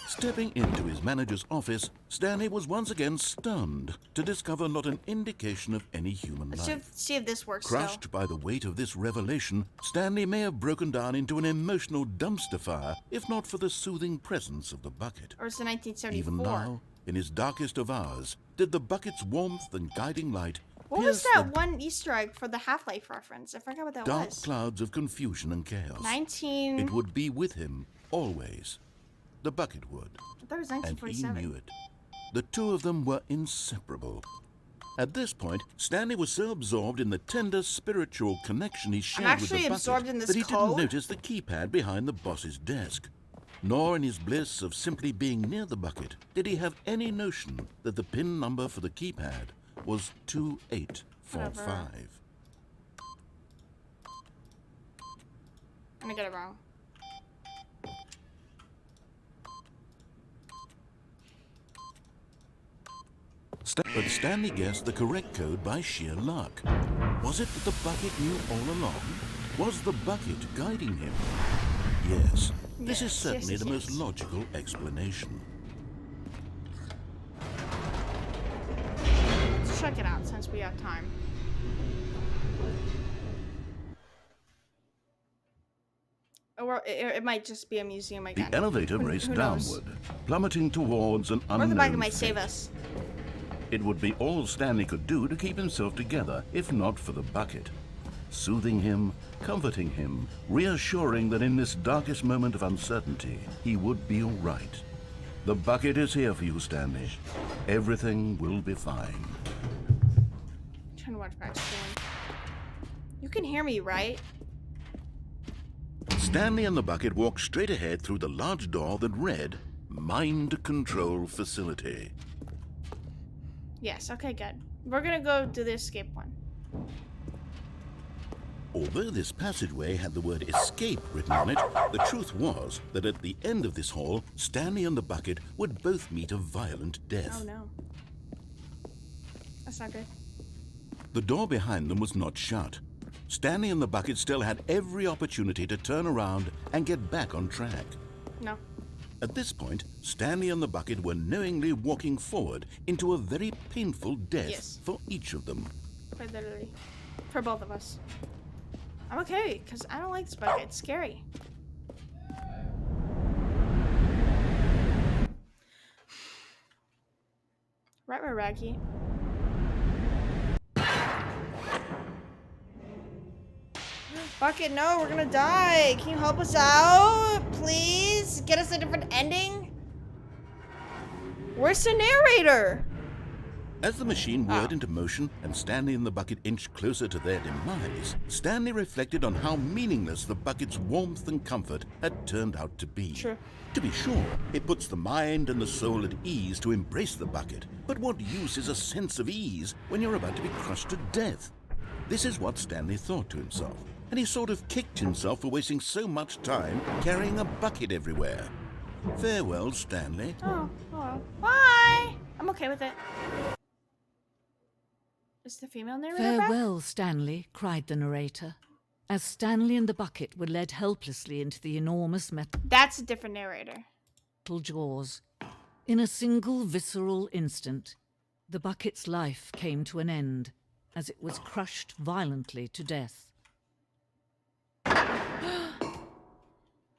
Stepping into his manager's office, Stanley was once again stunned to discover not an indication of any human
Let's
life.
see if this works.
Crushed by the weight of this revelation, Stanley may have broken down into an emotional dumpster fire if not for the soothing presence of the bucket.
Or it's the 1974.
Even now, in his darkest of hours, did the bucket's warmth and guiding light
What was
pierce
that
the
one Easter egg for the Half-Life reference? I forgot what that
dark
was.
clouds of confusion and chaos.
19...
It would be with him, always. The bucket would.
I thought it was
And he
1947.
knew it. The two of them were inseparable. At this point, Stanley was so absorbed in the tender spiritual connection he shared with the
actually absorbed
bucket
in this
that he
code.
didn't notice the keypad behind the boss's desk. Nor in his bliss of simply being near the bucket did he have any notion that the PIN number for the keypad was 2845.
I'm gonna get it wrong.
But Stanley guessed the correct code by sheer luck. Was it that the bucket knew all along? Was the bucket guiding him? Yes, this is certainly the most logical explanation.
Let's check it out since we have time. Or it might just be a museum again.
The elevator raced downward, plummeting towards an unknown
Or the bucket might
fate.
save us.
It would be all Stanley could do to keep himself together, if not for the bucket. Soothing him, comforting him, reassuring that in this darkest moment of uncertainty, he would be all right. The bucket is here for you, Stanley. Everything will be fine.
I'm trying to watch back soon. You can hear me, right?
Stanley and the bucket walked straight ahead through the large door that read, Mind Control Facility.
Yes, okay, good. We're gonna go do the escape one.
Although this passageway had the word escape written on it, the truth was that at the end of this hall, Stanley and the bucket would both meet a violent death.
Oh no. That's not good.
The door behind them was not shut. Stanley and the bucket still had every opportunity to turn around and get back on track.
No.
At this point, Stanley and the bucket were knowingly walking forward into a very painful death for each of them.
Quite literally. For both of us. I'm okay, because I don't like this bucket. It's scary. Right, Raggy. Bucket, no, we're gonna die. Can you help us out? Please? Get us a different ending? Where's the narrator?
As the machine whirred into motion and Stanley and the bucket inched closer to their demise, Stanley reflected on how meaningless the bucket's warmth and comfort had turned out to be.
True.
To be sure, it puts the mind and the soul at ease to embrace the bucket, but what use is a sense of ease when you're about to be crushed to death? This is what Stanley thought to himself, and he sort of kicked himself for wasting so much time carrying a bucket everywhere. Farewell, Stanley.
Oh, well. Bye! I'm okay with it. Is the female narrator back?
Farewell, Stanley, cried the narrator, as Stanley and the bucket were led helplessly into the enormous metal
That's a different narrator.
jaws. In a single visceral instant, the bucket's life came to an end, as it was crushed violently to death.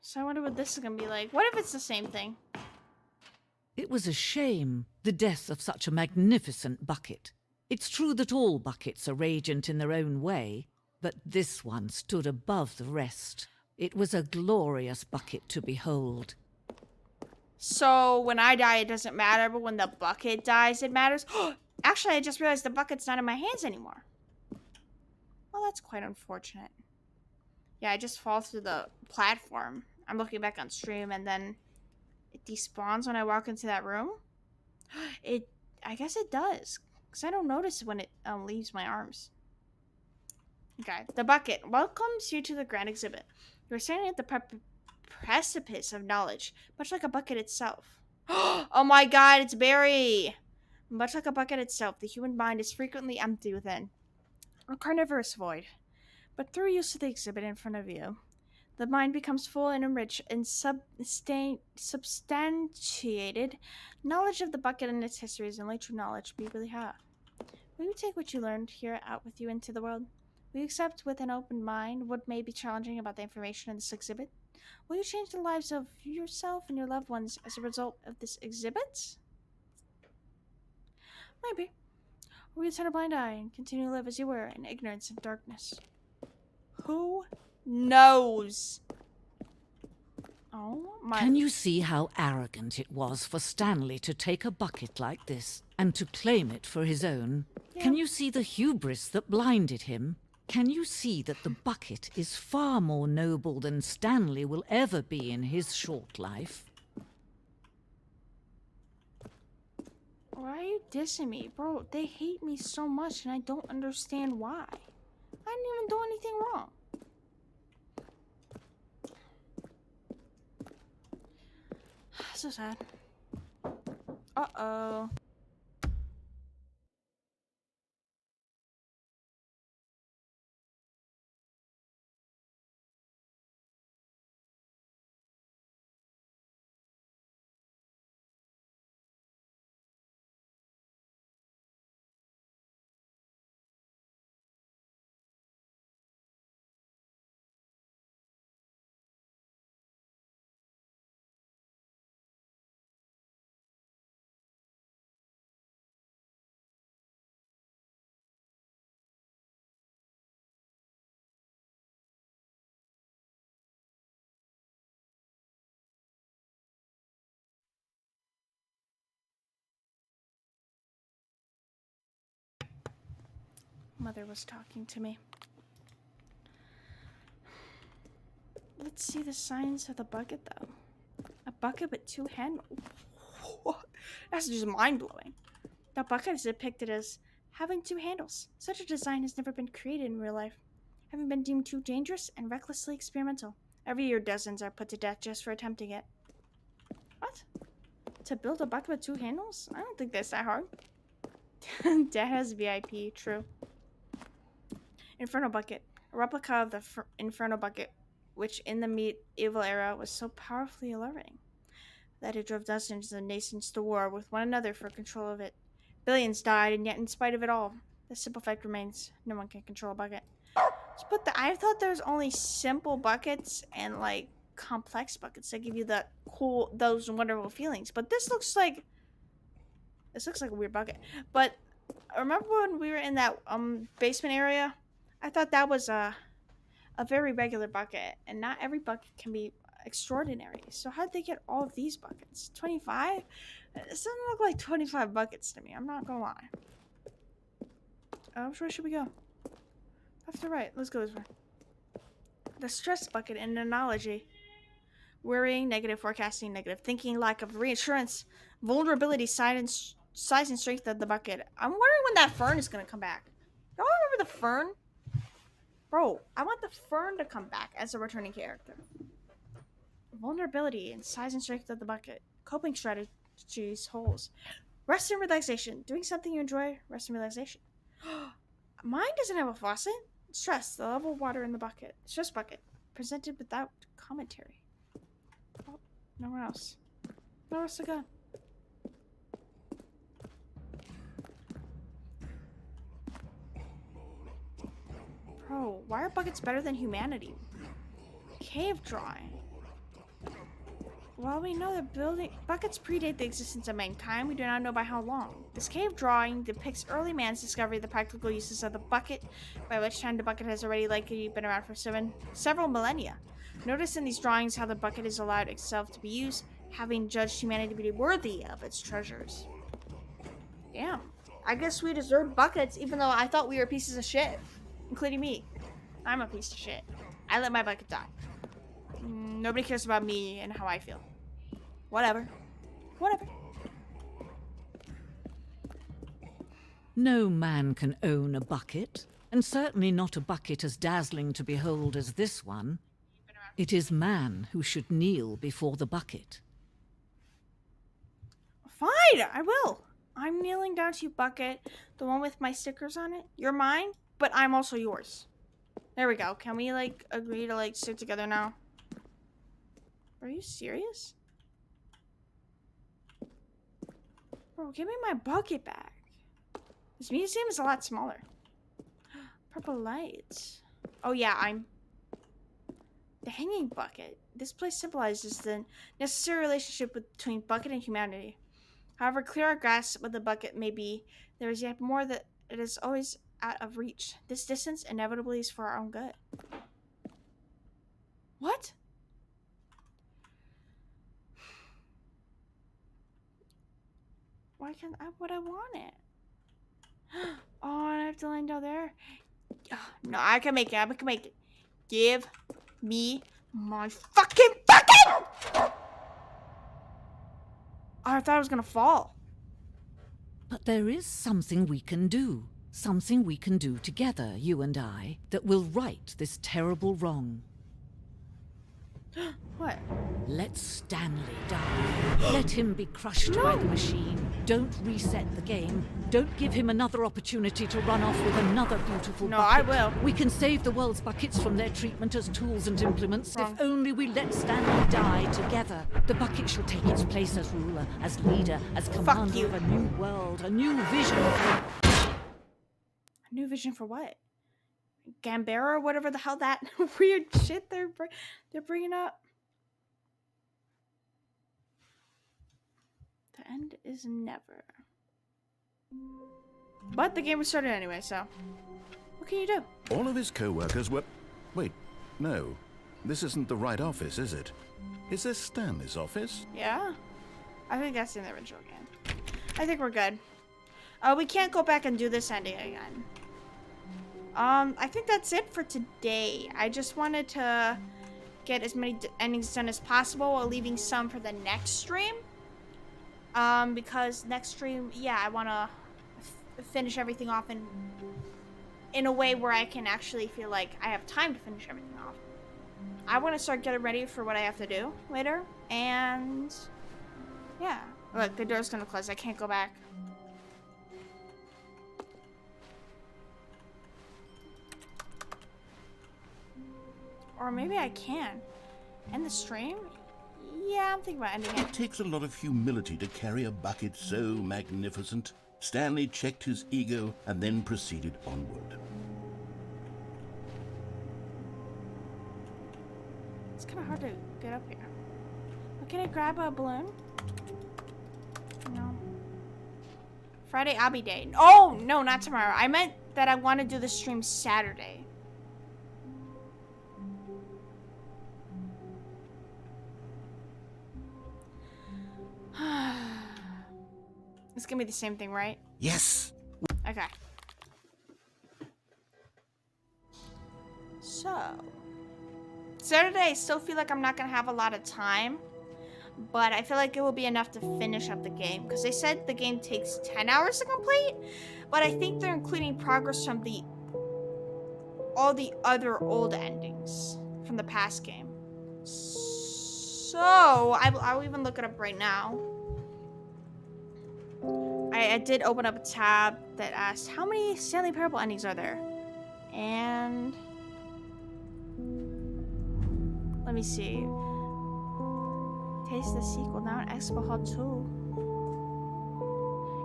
So I wonder what this is gonna be like. What if it's the same thing?
It was a shame, the death of such a magnificent bucket. It's true that all buckets are radiant in their own way, but this one stood above the rest. It was a glorious bucket to behold.
So when I die, it doesn't matter, but when the bucket dies, it matters? Actually, I just realized the bucket's not in my hands anymore. Well, that's quite unfortunate. Yeah, I just fall through the platform. I'm looking back on stream, and then it despawns when I walk into that room. I guess it does, because I don't notice when it leaves my arms. Okay, the bucket welcomes you to the grand exhibit. You're standing at the precipice of knowledge, much like a bucket itself. Oh my god, it's Barry! Much like a bucket itself, the human mind is frequently empty within. A carnivorous void. But through use of the exhibit in front of you, the mind becomes full and enriched and substantiated knowledge of the bucket and its history is the only true knowledge we really have. Will you take what you learned here out with you into the world? Will you accept with an open mind what may be challenging about the information in this exhibit? Will you change the lives of yourself and your loved ones as a result of this exhibit? Maybe. Or will you turn a blind eye and continue to live as you were in ignorance and darkness? Who knows? Oh my.
Can you see how arrogant it was for Stanley to take a bucket like this and to claim it for his own?
Yeah.
Can you see the hubris that blinded him? Can you see that the bucket is far more noble than Stanley will ever be in his short life?
Why are you dissing me? Bro, they hate me so much and I don't understand why. I didn't even do anything wrong. So sad. Uh-oh. Mother was talking to me. Let's see the signs of the bucket, though. A bucket with two handles. That's just mind-blowing. The bucket is depicted as having two handles. Such a design has never been created in real life, having been deemed too dangerous and recklessly experimental. Every year, dozens are put to death just for attempting it. What? To build a bucket with two handles? I don't think that's that hard. Dad has VIP, true. Inferno bucket. A replica of the Inferno bucket, which in the medieval era was so powerfully alluring that it drove dozens of nations to war with one another for control of it. Billions died, and yet in spite of it all, the simple fact remains: no one can control a bucket. But I thought there was only simple buckets and like complex buckets that give you that cool, those wonderful feelings. But this looks like a weird bucket. But remember when we were in that basement area? I thought that was a very regular bucket, and not every bucket can be extraordinary. So how'd they get all of these buckets? 25? It doesn't look like 25 buckets to me. I'm not gonna lie. Which way should we go? Left or right? Let's go this way. The stress bucket, an analogy. Worrying, negative forecasting, negative thinking, lack of reassurance, vulnerability, size and strength of the bucket. I'm wondering when that fern is gonna come back. Y'all remember the fern? Bro, I want the fern to come back as a returning character. Vulnerability and size and strength of the bucket. Coping strategies, holes. Rest and relaxation. Doing something you enjoy, rest and relaxation. Mine doesn't have a faucet. Stress, the level of water in the bucket. Stress bucket. Presented without commentary. Oh, nowhere else. Nowhere else to go. Bro, why are buckets better than humanity? Cave drawing. While we know that buckets predate the existence of mankind, we do not know by how long. This cave drawing depicts early man's discovery of the practical uses of the bucket, by which time the bucket has already likely been around for several millennia. Notice in these drawings how the bucket is allowed itself to be used, having judged humanity to be worthy of its treasures. Damn. I guess we deserve buckets, even though I thought we were pieces of shit. Including me. I'm a piece of shit. I let my bucket die. Nobody cares about me and how I feel. Whatever. Whatever.
No man can own a bucket, and certainly not a bucket as dazzling to behold as this one. It is man who should kneel before the bucket.
Fine, I will. I'm kneeling down to you, bucket. The one with my stickers on it. You're mine, but I'm also yours. There we go. Can we, like, agree to, like, sit together now? Are you serious? Bro, give me my bucket back. This museum is a lot smaller. Purple lights. Oh, yeah, I'm... The hanging bucket. This place symbolizes the necessary relationship between bucket and humanity. However clear our grasp of the bucket may be, there is yet more that it is always out of reach. This distance inevitably is for our own good. What? Why can't I? Would I want it? Oh, and I have to land down there. No, I can make it. I can make it. Give me my fucking bucket! I thought I was gonna fall.
But there is something we can do. Something we can do together, you and I, that will right this terrible wrong.
What?
Let Stanley die. Let him be crushed by the machine. Don't reset the game. Don't give him another opportunity to run off with another beautiful bucket.
I will.
We can save the world's buckets from their treatment as tools and implements.
Wrong.
If only we let Stanley die together. The bucket shall take its place as ruler, as leader, as commander of a new world, a new vision.
A new vision for what? Gambera or whatever the hell that weird shit they're bringing up. The end is never. But the game was started anyway, so what can you do?
All of his co-workers were... Wait, no. This isn't the right office, is it? Is this Stanley's office?
Yeah, I think that's in the original game. I think we're good. We can't go back and do this ending again. I think that's it for today. I just wanted to get as many endings done as possible while leaving some for the next stream. Because next stream, yeah, I want to finish everything off in a way where I can actually feel like I have time to finish everything off. I want to start getting ready for what I have to do later, and yeah. Look, the door's gonna close. I can't go back. Or maybe I can. End the stream? Yeah, I'm thinking about ending it.
It takes a lot of humility to carry a bucket so magnificent. Stanley checked his ego and then proceeded onward.
It's kind of hard to get up here. But can I grab a balloon? No. Friday Abby Day. Oh, no, not tomorrow. I meant that I want to do the stream Saturday. It's gonna be the same thing, right?
Yes.
Okay. So, Saturday, I still feel like I'm not gonna have a lot of time, but I feel like it will be enough to finish up the game, because they said the game takes 10 hours to complete, but I think they're including progress from all the other old endings from the past game. So, I'll even look it up right now. I did open up a tab that asked, how many Stanley Parable endings are there? And let me see. Taste the sequel, now in Expo Hall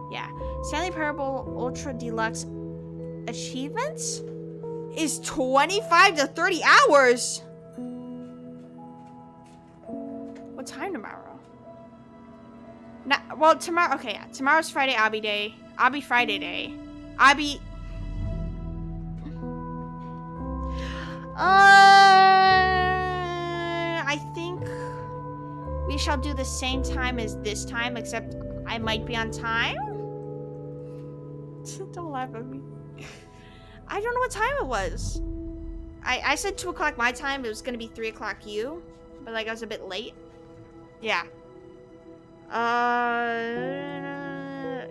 2. Yeah. Stanley Parable Ultra Deluxe Achievements is 25 to 30 hours. What time tomorrow? Well, tomorrow. Okay, yeah. Tomorrow's Friday Abby Day. Abby Friday Day. Abby. I think we shall do the same time as this time, except I might be on time. Don't laugh at me. I don't know what time it was. I said 2 o'clock my time. It was gonna be 3 o'clock you, but like I was a bit late. Yeah.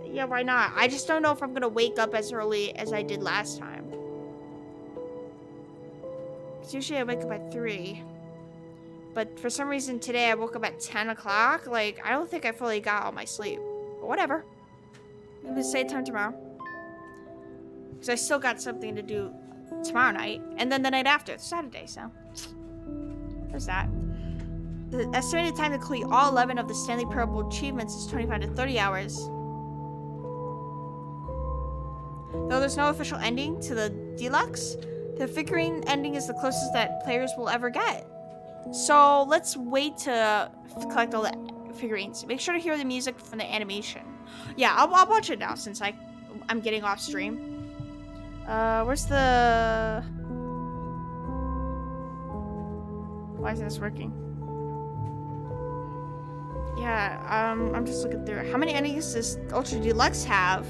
Yeah, why not? I just don't know if I'm gonna wake up as early as I did last time. Because usually I wake up at 3. But for some reason today I woke up at 10 o'clock. Like, I don't think I fully got all my sleep. But whatever. Maybe the same time tomorrow. Because I still got something to do tomorrow night. And then the night after, Saturday, so. There's that. The estimated time to complete all 11 of the Stanley Parable achievements is 25 to 30 hours. Though there's no official ending to the Deluxe, the figurine ending is the closest that players will ever get. So let's wait to collect all the figurines. Make sure to hear the music from the animation. Yeah, I'll watch it now since I'm getting off stream. Where's the... Why isn't this working? Yeah, I'm just looking through. How many endings does Ultra Deluxe have?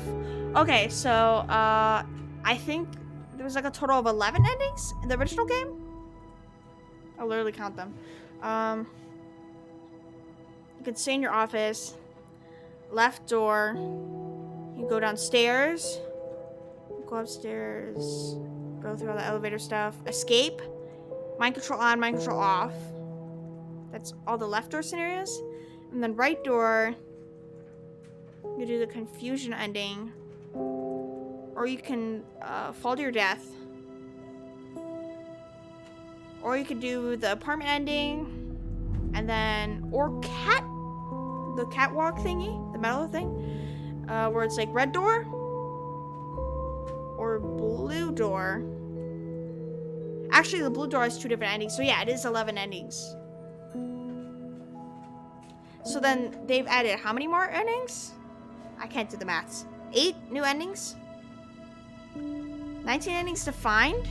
Okay, so, I think there was like a total of 11 endings in the original game. I'll literally count them. You can stay in your office. Left door. You go downstairs. Go upstairs. Go through all the elevator stuff. Escape. Mind control on, mind control off. That's all the left door scenarios. And then right door, you do the confusion ending. Or you can fall to your death. Or you could do the apartment ending. And then, or the catwalk thingy, the metal thing. Where it's like red door. Or blue door. Actually, the blue door has 2 different endings. So yeah, it is 11 endings. So then they've added how many more endings? I can't do the maths. 8 new endings? 19 endings to find?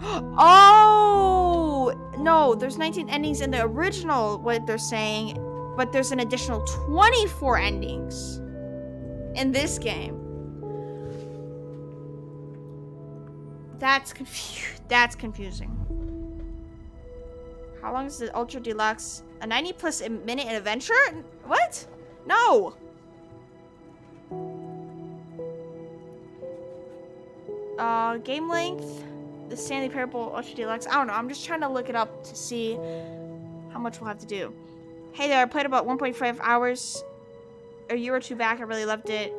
Oh! No, there's 19 endings in the original, what they're saying, but there's an additional 24 endings in this game. That's confusing. How long is the Ultra Deluxe? A 90 plus minute adventure? What? No! Game length. The Stanley Parable Ultra Deluxe. I don't know. I'm just trying to look it up to see how much we'll have to do. Hey there, I played about 1.5 hours a year or two back. I really loved it.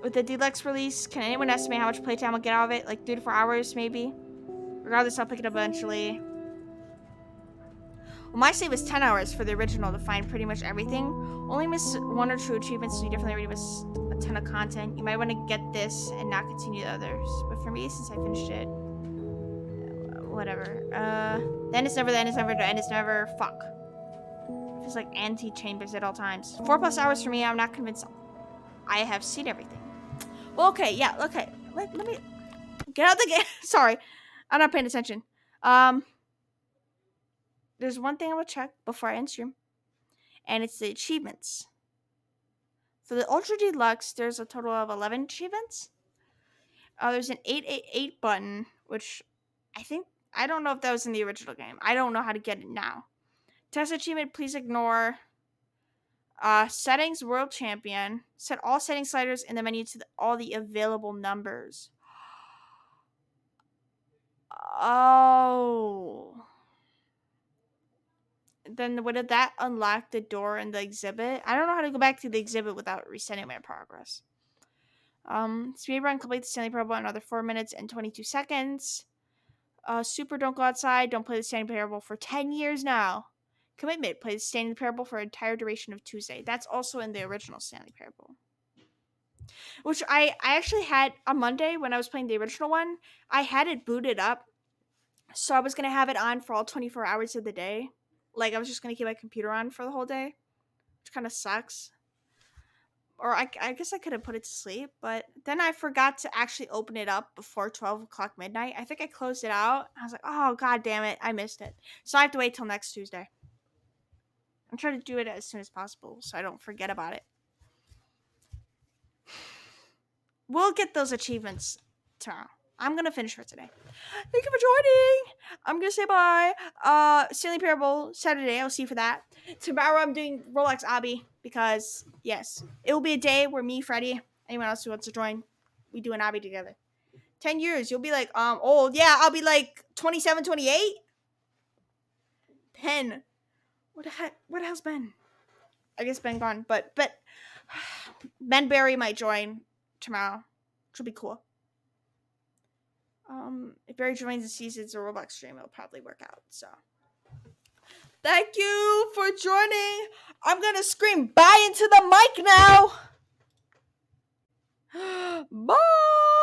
With the Deluxe release, can anyone estimate how much playtime I'll get out of it? Like 3 to 4 hours, maybe? Regardless, I'll pick it up eventually. Well, my save was 10 hours for the original to find pretty much everything. Only missed 1 or 2 achievements, so you definitely already missed a ton of content. You might want to get this and not continue the others. But for me, since I finished it, whatever. The end is never, the end is never, the end is never. Fuck. Feels like anti-chambers at all times. 4+ hours for me. I'm not convinced I have seen everything. Well, okay, yeah, okay. Let me get out the game. Sorry, I'm not paying attention. There's one thing I will check before I end stream, and it's the achievements. For the Ultra Deluxe, there's a total of 11 achievements. There's an 888 button, which I don't know if that was in the original game. I don't know how to get it now. Test achievement, please ignore. Settings, World Champion. Set all setting sliders in the menu to all the available numbers. Oh. Then would that unlock the door in the exhibit? I don't know how to go back to the exhibit without resetting my progress. Speedrun, complete the Stanley Parable in another 4 minutes and 22 seconds. Super, don't go outside. Don't play the Stanley Parable for 10 years now. Commitment, play the Stanley Parable for the entire duration of Tuesday. That's also in the original Stanley Parable. Which I actually had on Monday when I was playing the original one. I had it booted up. So I was going to have it on for all 24 hours of the day. Like, I was just going to keep my computer on for the whole day. Which kind of sucks. Or I guess I could have put it to sleep. But then I forgot to actually open it up before 12 o'clock midnight. I think I closed it out. I was like, oh, god damn it. I missed it. So I have to wait till next Tuesday. I'm trying to do it as soon as possible so I don't forget about it. We'll get those achievements tomorrow. I'm going to finish for today. Thank you for joining. I'm going to say bye. Stanley Parable, Saturday. I'll see you for that. Tomorrow I'm doing Roblox Obby because, yes, it will be a day where me, Freddie, anyone else who wants to join, we do an Obby together. 10 years. You'll be like, old. Yeah, I'll be like 27, 28. 10. What the hell's Ben? I guess Ben gone. But Ben Barry might join tomorrow, which will be cool. If Barry joins and sees it's a Roblox stream, it'll probably work out. So, thank you for joining. I'm gonna scream bye into the mic now. Bye.